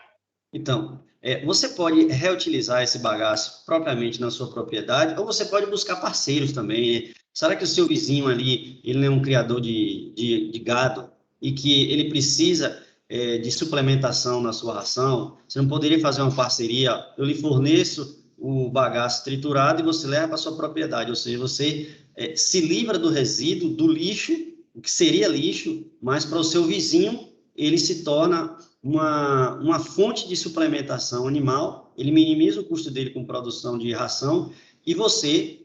Então, você pode reutilizar esse bagaço propriamente na sua propriedade, ou você pode buscar parceiros também. Será que o seu vizinho ali, ele não é um criador de gado e que ele precisa de suplementação na sua ração? Você não poderia fazer uma parceria? Eu lhe forneço o bagaço triturado e você leva para a sua propriedade, ou seja, você se livra do resíduo, do lixo, o que seria lixo, mas para o seu vizinho ele se torna uma fonte de suplementação animal, ele minimiza o custo dele com produção de ração e você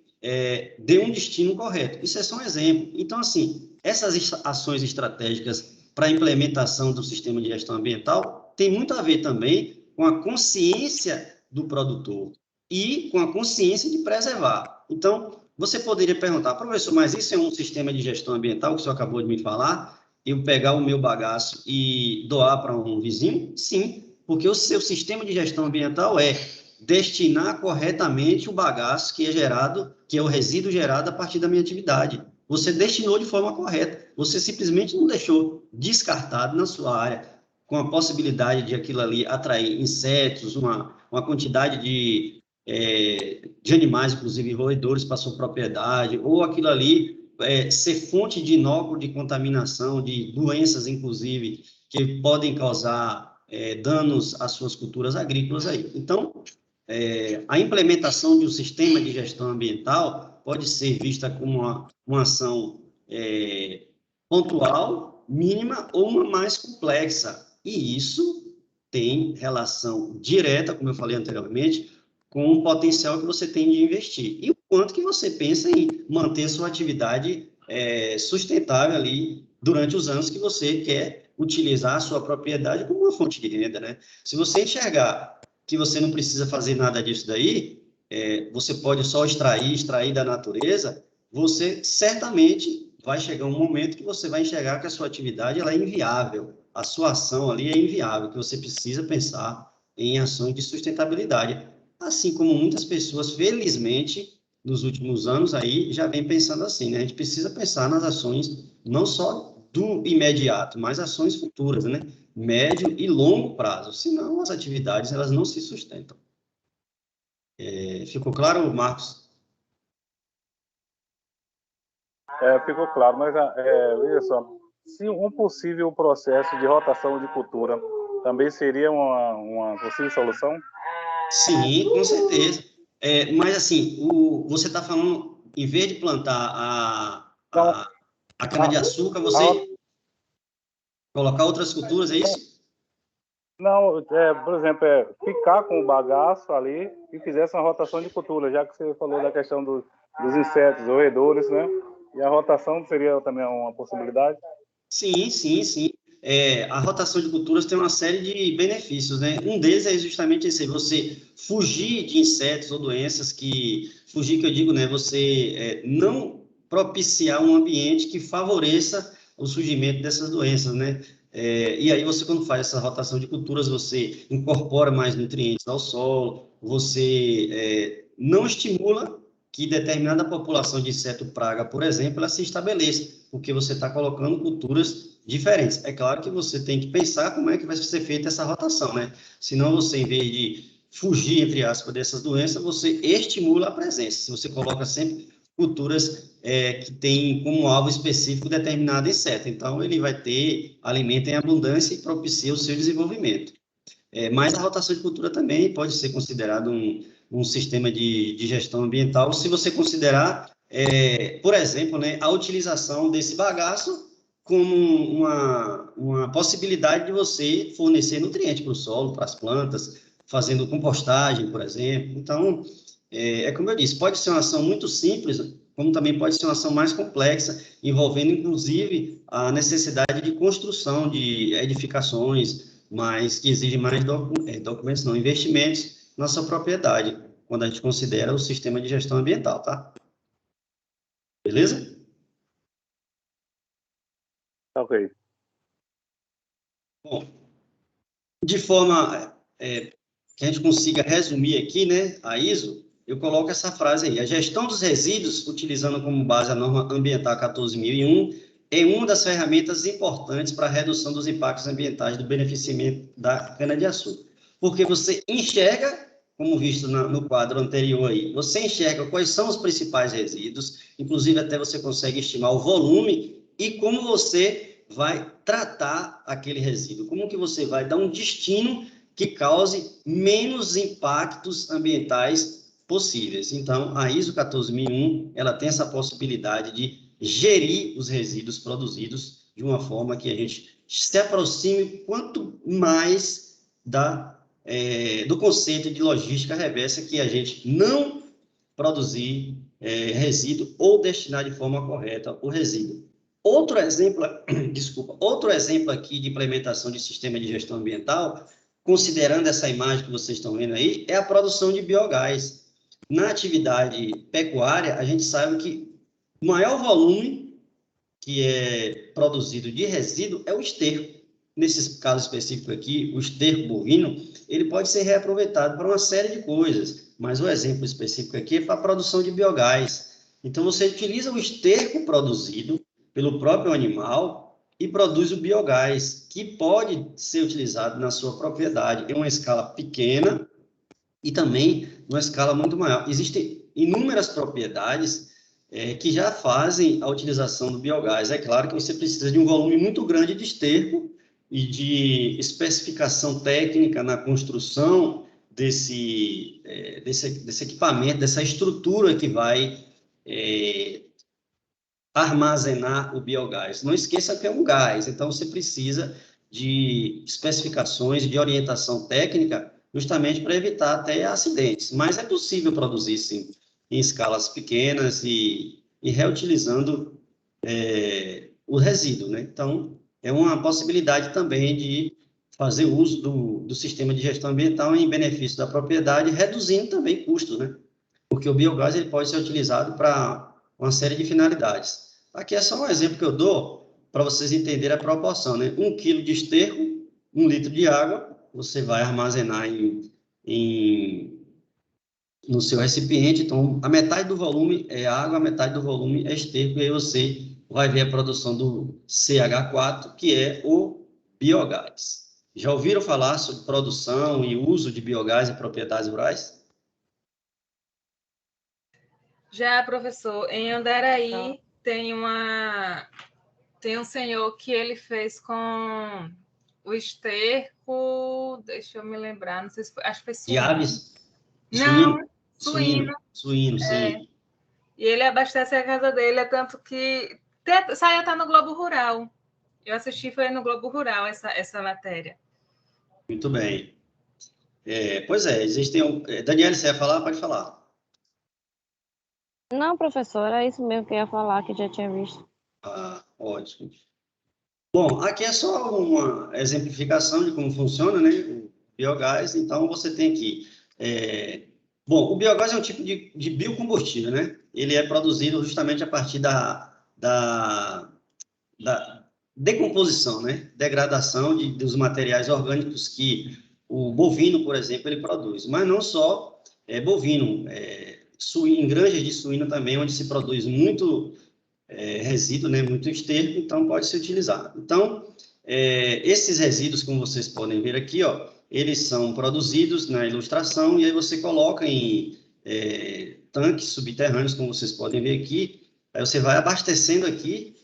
dê um destino correto. Isso é só um exemplo. Então, assim, essas ações estratégicas para a implementação do sistema de gestão ambiental tem muito a ver também com a consciência do produtor e com a consciência de preservar. Então, você poderia perguntar, professor, mas isso é um sistema de gestão ambiental que o senhor acabou de me falar? Eu pegar o meu bagaço e doar para um vizinho? Sim, porque o seu sistema de gestão ambiental é destinar corretamente o bagaço que é gerado, que é o resíduo gerado a partir da minha atividade. Você destinou de forma correta. Você simplesmente não deixou descartado na sua área, com a possibilidade de aquilo ali atrair insetos, uma quantidade de animais, inclusive roedores, para sua propriedade, ou aquilo ali ser fonte de inóculo, de contaminação, de doenças, inclusive, que podem causar danos às suas culturas agrícolas aí. Então, a implementação de um sistema de gestão ambiental pode ser vista como uma ação pontual, mínima ou uma mais complexa. E isso tem relação direta, como eu falei anteriormente, com o potencial que você tem de investir. E o quanto que você pensa em manter sua atividade sustentável ali durante os anos que você quer utilizar a sua propriedade como uma fonte de renda, né? Se você enxergar que você não precisa fazer nada disso daí, você pode só extrair da natureza, você certamente vai chegar um momento que você vai enxergar que a sua atividade ela é inviável, a sua ação ali é inviável, que você precisa pensar em ações de sustentabilidade. Assim como muitas pessoas, felizmente, nos últimos anos aí, já vem pensando assim, né? A gente precisa pensar nas ações, não só do imediato, mas ações futuras, né? Médio e longo prazo, senão as atividades elas não se sustentam. Ficou claro, Marcos? Ficou claro, mas veja só, se um possível processo de rotação de cultura também seria uma possível solução? Sim, com certeza. Mas assim, você está falando, em vez de plantar a cana-de-açúcar, você colocar outras culturas, é isso? Não, por exemplo, ficar com o bagaço ali e fizesse uma rotação de cultura, já que você falou da questão dos insetos, roedores, né? E a rotação seria também uma possibilidade? Sim, sim, sim. A rotação de culturas tem uma série de benefícios, né? Um deles é justamente esse, você fugir de insetos ou doenças fugir que eu digo, né? Você não propiciar um ambiente que favoreça o surgimento dessas doenças, né? E aí você, quando faz essa rotação de culturas, você incorpora mais nutrientes ao solo, você não estimula que determinada população de inseto praga, por exemplo, ela se estabeleça, porque você está colocando culturas diferentes. É claro que você tem que pensar como é que vai ser feita essa rotação, né? Senão você, em vez de fugir, entre aspas, dessas doenças, você estimula a presença. Se você coloca sempre culturas que têm como alvo específico determinado inseto. Então, ele vai ter alimento em abundância e propicia o seu desenvolvimento. Mas a rotação de cultura também pode ser considerado um sistema de gestão ambiental, se você considerar, por exemplo, né, a utilização desse bagaço como uma possibilidade de você fornecer nutrientes para o solo, para as plantas, fazendo compostagem, por exemplo. Então, como eu disse, pode ser uma ação muito simples, como também pode ser uma ação mais complexa, envolvendo, inclusive, a necessidade de construção de edificações, mas que exigem mais documentos, não, investimentos na sua propriedade, quando a gente considera o sistema de gestão ambiental, tá? Beleza? Ok. Bom, de forma que a gente consiga resumir aqui, né, a ISO, eu coloco essa frase aí: a gestão dos resíduos, utilizando como base a norma ambiental 14001, é uma das ferramentas importantes para a redução dos impactos ambientais do beneficiamento da cana-de-açúcar. Porque você enxerga, como visto no quadro anterior aí, você enxerga quais são os principais resíduos, inclusive até você consegue estimar o volume e como você vai tratar aquele resíduo, como que você vai dar um destino que cause menos impactos ambientais possíveis. Então, a ISO 14001, ela tem essa possibilidade de gerir os resíduos produzidos de uma forma que a gente se aproxime quanto mais do conceito de logística reversa, que a gente não produzir resíduo ou destinar de forma correta o resíduo. Outro exemplo aqui de implementação de sistema de gestão ambiental, considerando essa imagem que vocês estão vendo aí, é a produção de biogás. na atividade pecuária, a gente sabe que o maior volume que é produzido de resíduo é o esterco. Nesse caso específico aqui, o esterco bovino, ele pode ser reaproveitado para uma série de coisas, mas o exemplo específico aqui é para a produção de biogás. Então, você utiliza o esterco produzido pelo próprio animal e produz o biogás, que pode ser utilizado na sua propriedade em uma escala pequena e também numa escala muito maior. Existem inúmeras propriedades que já fazem a utilização do biogás. É claro que você precisa de um volume muito grande de esterco e de especificação técnica na construção desse equipamento, dessa estrutura que vai armazenar o biogás. Não esqueça que é um gás, então você precisa de especificações, de orientação técnica, justamente para evitar até acidentes. Mas é possível produzir, sim, em escalas pequenas e reutilizando o resíduo, né? Então, é uma possibilidade também de fazer uso do sistema de gestão ambiental em benefício da propriedade, reduzindo também custos, né? Porque o biogás ele pode ser utilizado para uma série de finalidades. Aqui é só um exemplo que eu dou para vocês entenderem a proporção, né? 1 quilo de esterco, 1 litro de água, você vai armazenar no seu recipiente. Então, a metade do volume é água, a metade do volume é esterco, e aí você vai ver a produção do CH4, que é o biogás. Já ouviram falar sobre produção e uso de biogás em propriedades rurais? Já, professor, em Andaraí tem um senhor que ele fez com o esterco, deixa eu me lembrar, não sei se foi, acho que foi suíno. De aves? Não, suíno, sim. E ele abastece a casa dele, é tanto que saiu até no Globo Rural. Eu assisti, foi no Globo Rural essa matéria. Muito bem. Pois é, existem... Daniela, você ia falar? Pode falar. Não, professor, era isso mesmo que eu ia falar, que já tinha visto. Ah, ótimo. Bom, aqui é só uma exemplificação de como funciona, né, o biogás. Então, você tem aqui... Bom, o biogás é um tipo de biocombustível, né? Ele é produzido justamente a partir da decomposição, né? Degradação dos materiais orgânicos que o bovino, por exemplo, ele produz. Mas não só bovino, em granjas de suíno também, onde se produz muito resíduo, né? Muito esterco, então pode ser utilizado. Então, esses resíduos, como vocês podem ver aqui, ó, eles são produzidos na ilustração e aí você coloca em tanques subterrâneos, como vocês podem ver aqui. Aí você vai abastecendo aqui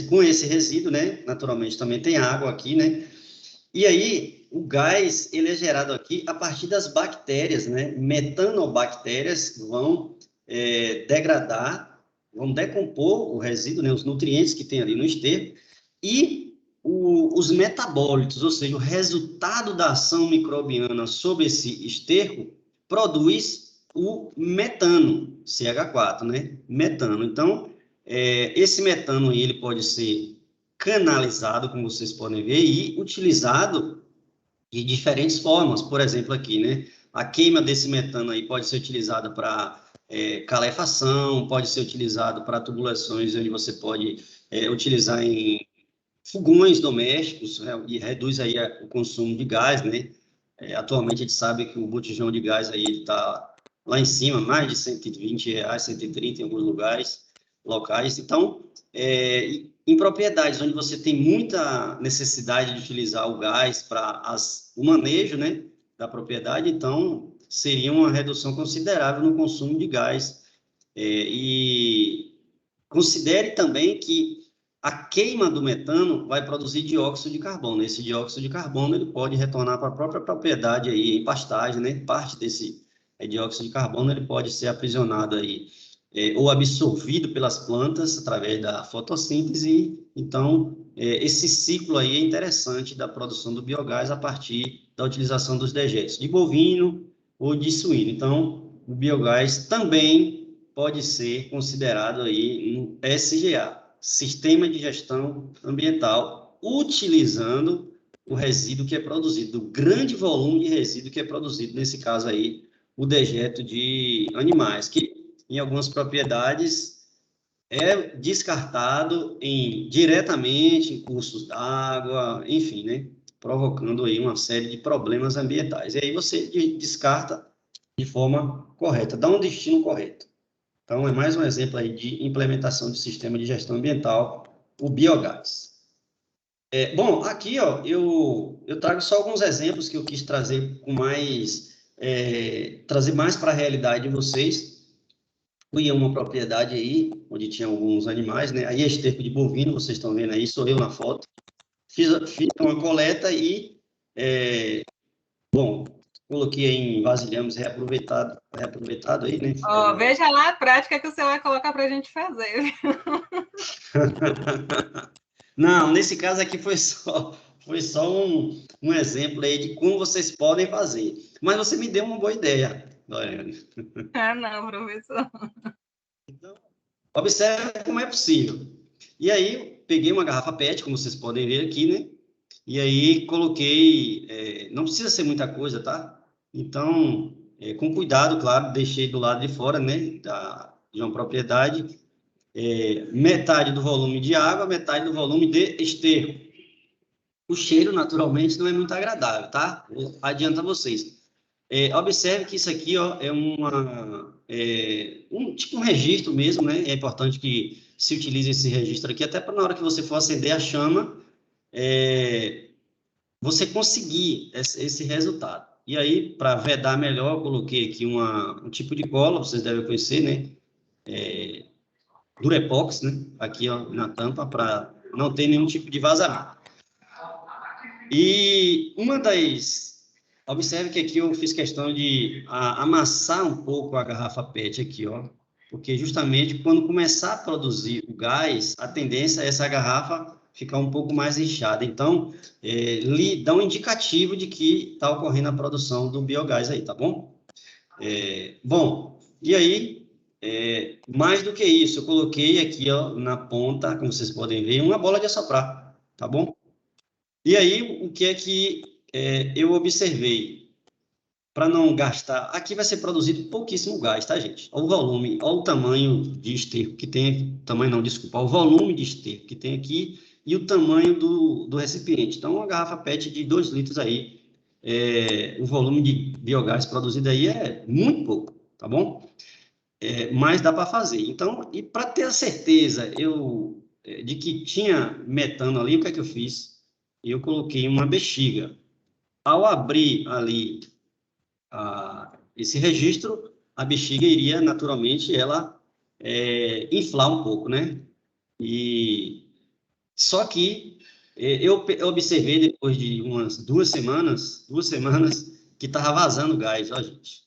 com esse resíduo, né? Naturalmente também tem água aqui, né? E aí o gás ele é gerado aqui a partir das bactérias, né? Metanobactérias vão degradar, vão decompor o resíduo, né? Os nutrientes que tem ali no esterco e os metabólitos, ou seja, o resultado da ação microbiana sobre esse esterco produz o metano, CH4, né? Metano. Então, esse metano aí, ele pode ser canalizado, como vocês podem ver, e utilizado de diferentes formas. Por exemplo, aqui, né? A queima desse metano aí pode ser utilizada para calefação, pode ser utilizado para tubulações, onde você pode utilizar em fogões domésticos, né? E reduz aí o consumo de gás, né? Atualmente a gente sabe que o botijão de gás aí está lá em cima, mais de R$ 120, 130 em alguns locais. Então, em propriedades onde você tem muita necessidade de utilizar o gás para o manejo, né, da propriedade, então seria uma redução considerável no consumo de gás. E considere também que a queima do metano vai produzir dióxido de carbono. Esse dióxido de carbono ele pode retornar para a própria propriedade aí em pastagem, né? Parte desse dióxido de carbono ele pode ser aprisionado aí ou absorvido pelas plantas através da fotossíntese. Então, esse ciclo aí é interessante da produção do biogás a partir da utilização dos dejetos de bovino ou de suíno. Então, o biogás também pode ser considerado aí um SGA, Sistema de Gestão Ambiental, utilizando o resíduo que é produzido, o grande volume de resíduo que é produzido, nesse caso aí, o dejeto de animais, que em algumas propriedades é descartado diretamente em cursos d'água, enfim, né? Provocando aí uma série de problemas ambientais. E aí você descarta de forma correta, dá um destino correto. Então, é mais um exemplo aí de implementação de sistema de gestão ambiental, o biogás. Bom, aqui, ó, eu trago só alguns exemplos que eu quis trazer com mais, trazer mais para a realidade de vocês. Fui a uma propriedade aí, onde tinha alguns animais, né? Aí é esterco de bovino, vocês estão vendo aí, sou eu na foto. Fiz uma coleta e, bom, coloquei em vasilhames reaproveitado aí, né? Veja lá a prática que você vai colocar para a gente fazer. Não, nesse caso aqui foi só um exemplo aí de como vocês podem fazer. Mas você me deu uma boa ideia, Doriane. Ah, não, professor. Então, observe como é possível. E aí, peguei uma garrafa PET, como vocês podem ver aqui, né? E aí, coloquei... não precisa ser muita coisa, tá? Então, com cuidado, claro, deixei do lado de fora, né? De uma propriedade, metade do volume de água, metade do volume de esterco. O cheiro, naturalmente, não é muito agradável, tá? Adianta vocês. Observe que isso aqui, ó, é tipo um registro mesmo, né? É importante que se utilize esse registro aqui, até para na hora que você for acender a chama, você conseguir esse resultado. E aí, para vedar melhor, eu coloquei aqui um tipo de cola, vocês devem conhecer, né? Durepox, né? Aqui, ó, na tampa, para não ter nenhum tipo de vazamento. E observe que aqui eu fiz questão de amassar um pouco a garrafa PET aqui, ó, porque justamente quando começar a produzir o gás, a tendência é essa garrafa ficar um pouco mais inchada. Então, lhe dá um indicativo de que está ocorrendo a produção do biogás aí, tá bom? Bom, e aí, mais do que isso, eu coloquei aqui, ó, na ponta, como vocês podem ver, uma bola de assoprar, tá bom? E aí, o que é que eu observei? Para não gastar... Aqui vai ser produzido pouquíssimo gás, tá, gente? Olha o volume, olha o tamanho de esterco que tem... Tamanho não, desculpa. O volume de esterco que tem aqui e o tamanho do recipiente. Então, uma garrafa PET de 2 litros aí, o volume de biogás produzido aí é muito pouco, tá bom? Mas dá para fazer. Então, e para ter a certeza de que tinha metano ali, o que é que eu fiz? Eu coloquei uma bexiga. Ao abrir ali esse registro, a bexiga iria, naturalmente, ela inflar um pouco, né? Só que eu observei depois de umas 2 semanas, que estava vazando gás, ó, gente.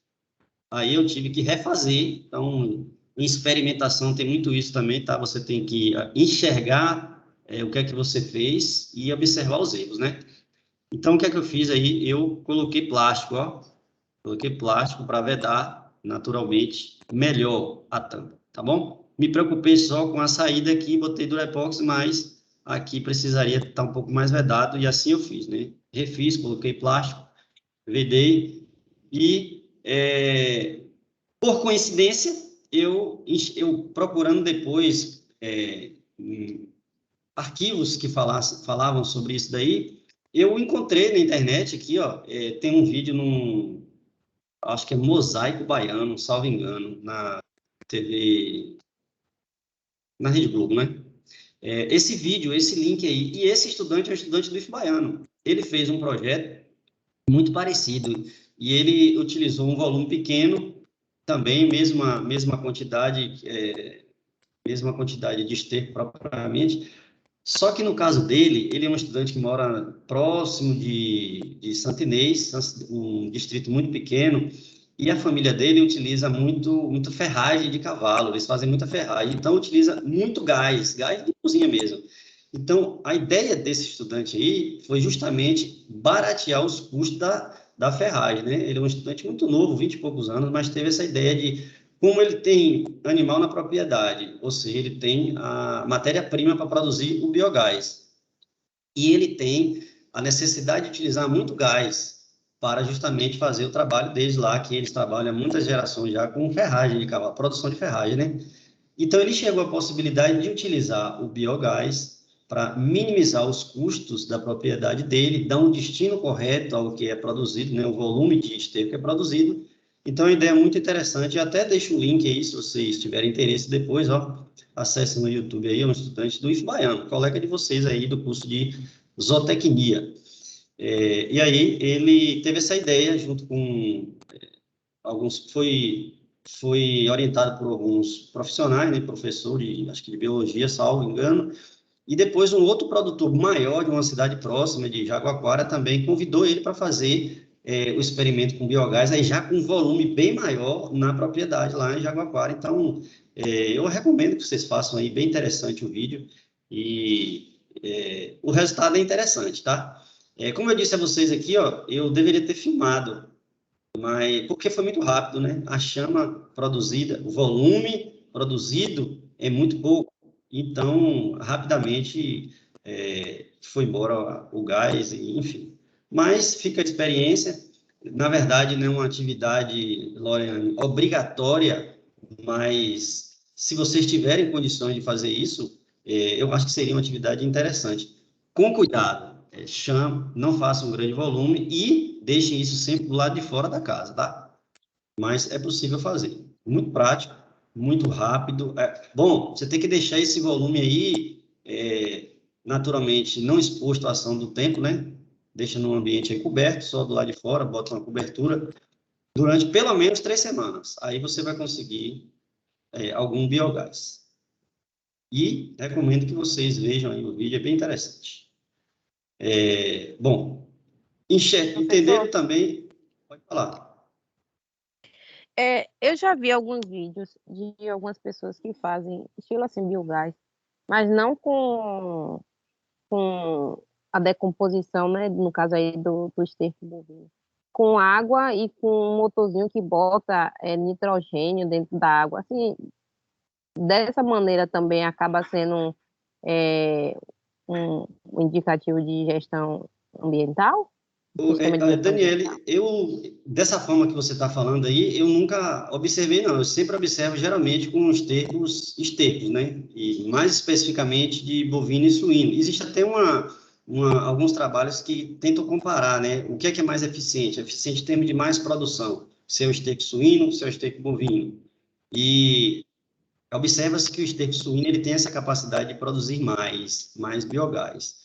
Aí eu tive que refazer. Então, em experimentação tem muito isso também, tá? Você tem que enxergar o que é que você fez e observar os erros, né? Então, o que é que eu fiz aí? Eu coloquei plástico, ó. Coloquei plástico para vedar, naturalmente, melhor a tampa, tá bom? Me preocupei só com a saída aqui, botei Durepox, mas aqui precisaria estar um pouco mais vedado, e assim eu fiz, né? Refiz, coloquei plástico, vedei, e, por coincidência, eu procurando depois arquivos que falavam sobre isso daí, eu encontrei na internet aqui, ó, tem um vídeo acho que é Mosaico Baiano, salvo engano, na TV, na Rede Globo, né? Esse vídeo, esse link aí, e esse estudante é um estudante do IF Baiano. Ele fez um projeto muito parecido, e ele utilizou um volume pequeno, também mesma quantidade de esterco propriamente. Só que no caso dele, ele é um estudante que mora próximo de Santa Inês, um distrito muito pequeno, e a família dele utiliza muito ferragem de cavalo, eles fazem muita ferragem, então utiliza muito gás de cozinha mesmo. Então, a ideia desse estudante aí foi justamente baratear os custos da ferragem, né? Ele é um estudante muito novo, 20 e poucos anos, mas teve essa ideia de, como ele tem animal na propriedade, ou seja, ele tem a matéria-prima para produzir o biogás, e ele tem a necessidade de utilizar muito gás para justamente fazer o trabalho deles lá, que eles trabalham há muitas gerações já com ferragem de cavalo, produção de ferragem, né? Então, ele chegou à possibilidade de utilizar o biogás para minimizar os custos da propriedade dele, dar um destino correto ao que é produzido, né? O volume de esterco que é produzido. Então, é uma ideia muito interessante. Eu até deixo o link aí, se vocês tiverem interesse depois, ó, acessem no YouTube aí, é um estudante do IF Baiano, colega de vocês aí do curso de zootecnia. E aí ele teve essa ideia junto com alguns, foi orientado por alguns profissionais, né, professor de, acho que de biologia, salvo engano, e depois um outro produtor maior de uma cidade próxima, de Jaguaquara, também convidou ele para fazer o experimento com biogás, aí já com um volume bem maior na propriedade lá em Jaguaquara. Então, eu recomendo que vocês façam aí, bem interessante o vídeo, e o resultado é interessante, tá? Como eu disse a vocês aqui, ó, eu deveria ter filmado, mas porque foi muito rápido, né? A chama produzida, o volume produzido é muito pouco, então rapidamente foi embora o gás, enfim. Mas fica a experiência. Na verdade, não é uma atividade, Loriane, obrigatória, mas se vocês tiverem condições de fazer isso, eu acho que seria uma atividade interessante. Com cuidado, chame, não faça um grande volume e deixem isso sempre do lado de fora da casa, tá? Mas é possível fazer. Muito prático, muito rápido. Bom, você tem que deixar esse volume aí, naturalmente, não exposto à ação do tempo, né? Deixa num ambiente aí coberto, só do lado de fora, bota uma cobertura, durante pelo menos 3 semanas. Aí você vai conseguir algum biogás. E recomendo que vocês vejam aí o vídeo, é bem interessante. Bom, entenderam também? Pode falar. Eu já vi alguns vídeos de algumas pessoas que fazem estilo assim biogás, mas não com a decomposição, né? No caso aí do esterco bovino. Com água e com um motorzinho que bota nitrogênio dentro da água. Assim, dessa maneira também acaba sendo um indicativo de gestão ambiental? Sistema de gestão ambiental? Daniele, dessa forma que você está falando aí, eu nunca observei, não. Eu sempre observo, geralmente, com estercos, né? E mais especificamente de bovino e suíno. Existe até alguns trabalhos que tentam comparar, né? O que é mais eficiente? Eficiente em termos de mais produção. Se é o esterco suíno, se é o esterco bovino. E observa-se que o esterco suíno ele tem essa capacidade de produzir mais biogás.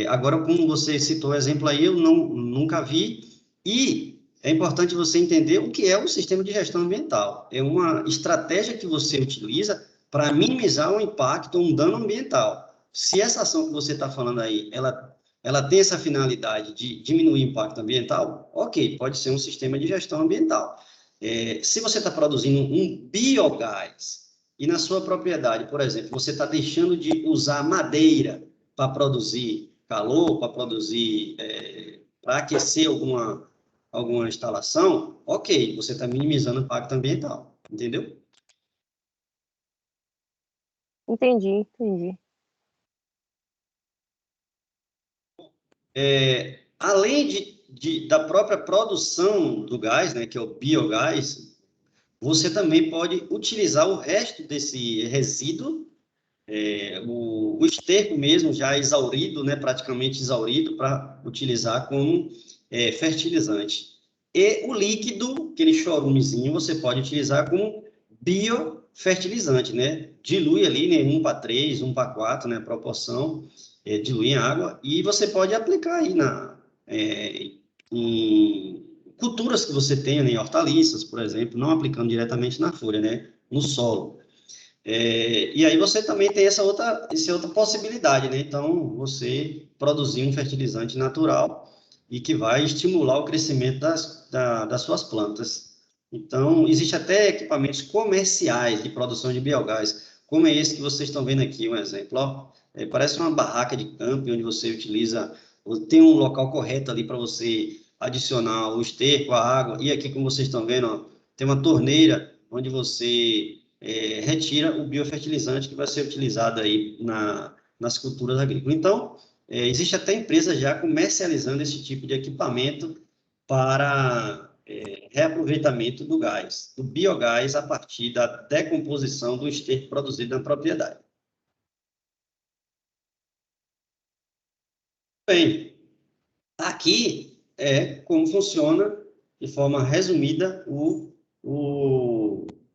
Agora, como você citou o exemplo aí, eu nunca vi, e é importante você entender o que é o sistema de gestão ambiental. É uma estratégia que você utiliza para minimizar o impacto, um dano ambiental. Se essa ação que você está falando aí, ela tem essa finalidade de diminuir o impacto ambiental, ok, pode ser um sistema de gestão ambiental. Se você está produzindo um biogás, e na sua propriedade, por exemplo, você está deixando de usar madeira para produzir calor, para produzir, para aquecer alguma instalação, ok, você está minimizando o impacto ambiental, entendeu? Entendi. Além da própria produção do gás, né, que é o biogás, você também pode utilizar o resto desse resíduo, o esterco mesmo, já exaurido, né, praticamente exaurido, para utilizar como fertilizante. E o líquido, aquele chorumezinho, você pode utilizar como biofertilizante, né? Dilui ali, né, 1:3, 1:4, né, a proporção, dilui em água, e você pode aplicar aí em culturas que você tenha, né, em hortaliças, por exemplo, não aplicando diretamente na folha, né, no solo. E aí você também tem essa outra possibilidade, né? Então, você produzir um fertilizante natural e que vai estimular o crescimento das suas plantas. Então, existe até equipamentos comerciais de produção de biogás, como é esse que vocês estão vendo aqui, um exemplo. Ó, parece uma barraca de camping, onde você tem um local correto ali para você adicionar o esterco, a água, e aqui, como vocês estão vendo, ó, tem uma torneira onde você retira o biofertilizante que vai ser utilizado aí nas culturas agrícolas. Então, existe até empresa já comercializando esse tipo de equipamento para reaproveitamento do gás, do biogás, a partir da decomposição do esterco produzido na propriedade. Bem, aqui é como funciona, de forma resumida, o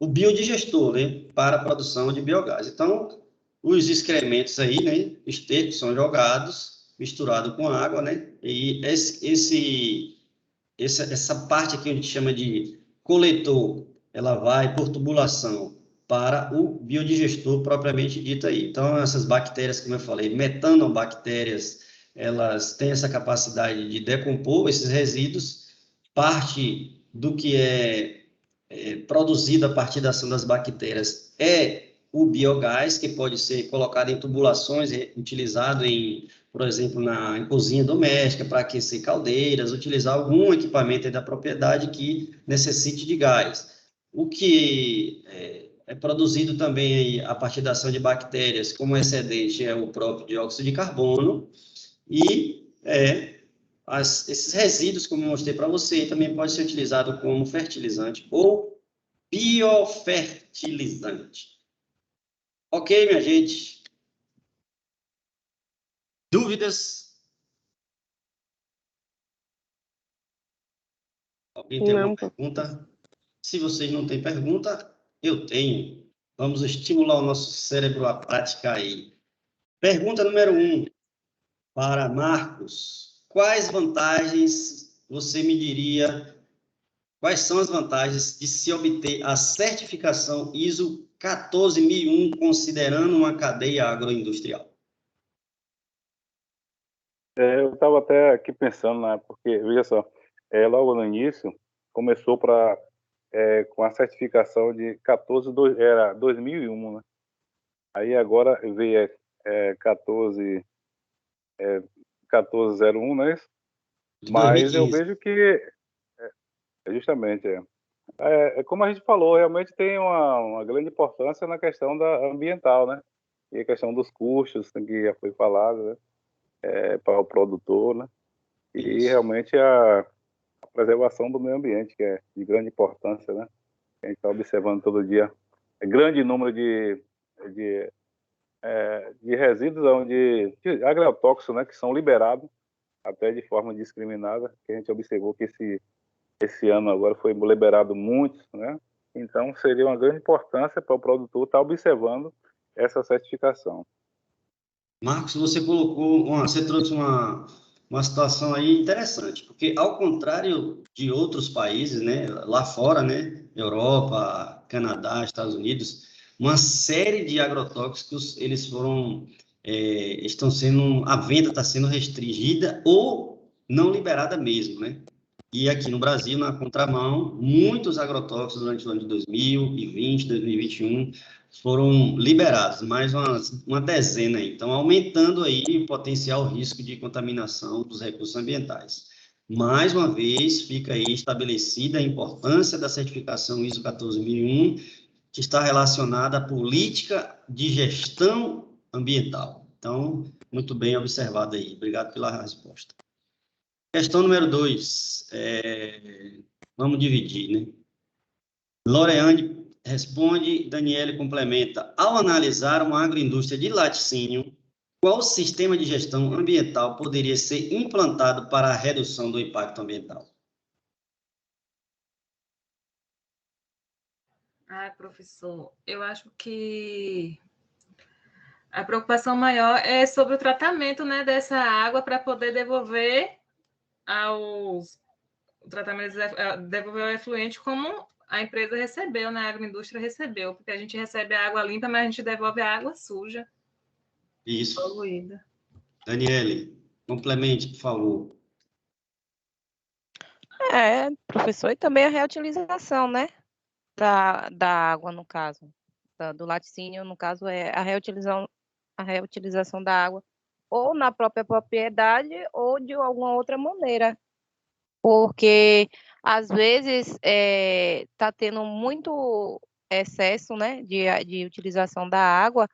biodigestor, né, para a produção de biogás. Então, os excrementos aí, né, estercos, são jogados, misturado com água, né, e essa parte aqui a gente chama de coletor, ela vai por tubulação para o biodigestor propriamente dito aí. Então, essas bactérias, como eu falei, metanobactérias, elas têm essa capacidade de decompor esses resíduos, parte do que é produzido a partir da ação das bactérias é o biogás, que pode ser colocado em tubulações, utilizado por exemplo, em cozinha doméstica, para aquecer caldeiras, utilizar algum equipamento da propriedade que necessite de gás. O que é produzido também aí, a partir da ação de bactérias, como excedente, é o próprio dióxido de carbono, e esses resíduos, como eu mostrei para você, também pode ser utilizado como fertilizante ou biofertilizante. Ok, minha gente? Dúvidas? Alguém tem alguma pergunta? Se vocês não têm pergunta, eu tenho. Vamos estimular o nosso cérebro a praticar aí. Pergunta número 1, para Marcos. Quais vantagens você me diria, quais são as vantagens de se obter a certificação ISO 14001, considerando uma cadeia agroindustrial? Eu estava até aqui pensando, né, porque, veja só, logo no início, começou com a certificação de 2001, né? Aí agora veio 1401, né? Mas 2015. eu vejo que, justamente, como a gente falou, realmente tem uma grande importância na questão ambiental, né? E a questão dos custos, que já foi falado, né? Para o produtor, né? E Isso. realmente a preservação do meio ambiente, que é de grande importância, né? A gente está observando todo dia grande número de resíduos de agrotóxicos, né? Que são liberados até de forma indiscriminada, que a gente observou que esse ano agora foi liberado muitos, né? Então seria uma grande importância para o produtor estar observando essa certificação. Marcos, você você trouxe uma situação aí interessante, porque ao contrário de outros países, né, lá fora, né, Europa, Canadá, Estados Unidos, uma série de agrotóxicos, eles estão sendo, a venda está sendo restringida ou não liberada mesmo, né? E aqui no Brasil, na contramão, muitos agrotóxicos durante o ano de 2020, 2021 foram liberados, mais uma dezena aí. Então, aumentando aí o potencial risco de contaminação dos recursos ambientais. Mais uma vez, fica aí estabelecida a importância da certificação ISO 14001, que está relacionada à política de gestão ambiental. Então, muito bem observado aí. Obrigado pela resposta. Questão número 2. Vamos dividir, né? Loreane responde, Daniele complementa. Ao analisar uma agroindústria de laticínio, qual sistema de gestão ambiental poderia ser implantado para a redução do impacto ambiental? Professor, eu acho que a preocupação maior é sobre o tratamento, né, dessa água para poder devolver devolver ao efluente como a empresa recebeu, né, a agroindústria recebeu, porque a gente recebe a água limpa, mas a gente devolve a água suja. Isso. Poluída. Daniele, complemente, por favor. Professor, e também a reutilização, né, da água, no caso, do laticínio, no caso, é a reutilização da água, ou na própria propriedade, ou de alguma outra maneira, porque, às vezes, está tendo muito excesso, né, de utilização da água,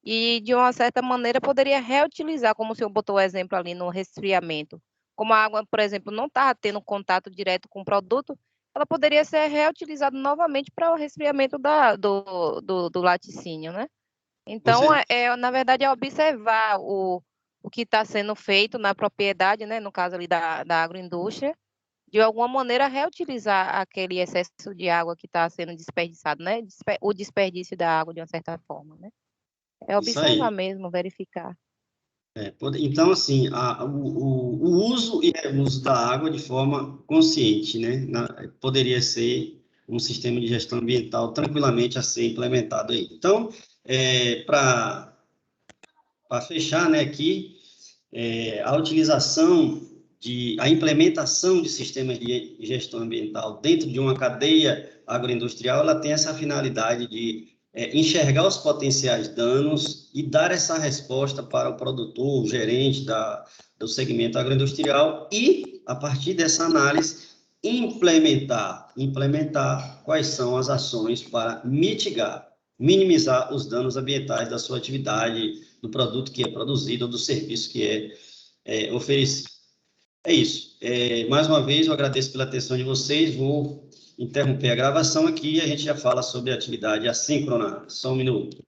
e, de uma certa maneira, poderia reutilizar, como o senhor botou o exemplo ali no resfriamento. como a água, por exemplo, não estava tendo contato direto com o produto, ela poderia ser reutilizada novamente para o resfriamento do laticínio, né? Então, na verdade, é observar o que está sendo feito na propriedade, né? No caso ali da agroindústria, de alguma maneira reutilizar aquele excesso de água que está sendo desperdiçado, né? O desperdício da água, de uma certa forma, né? É Isso aí. observar mesmo, verificar. Então, assim, o uso e reuso da água de forma consciente, né? Poderia ser um sistema de gestão ambiental tranquilamente a ser implementado aí. Então, para fechar, né, aqui, a implementação de sistemas de gestão ambiental dentro de uma cadeia agroindustrial, ela tem essa finalidade de enxergar os potenciais danos e dar essa resposta para o produtor, o gerente do segmento agroindustrial e, a partir dessa análise, implementar quais são as ações para minimizar os danos ambientais da sua atividade, do produto que é produzido ou do serviço que é oferecido. É isso. Mais uma vez, eu agradeço pela atenção de vocês. Vou interromper a gravação aqui e a gente já fala sobre a atividade assíncrona. Só um minuto.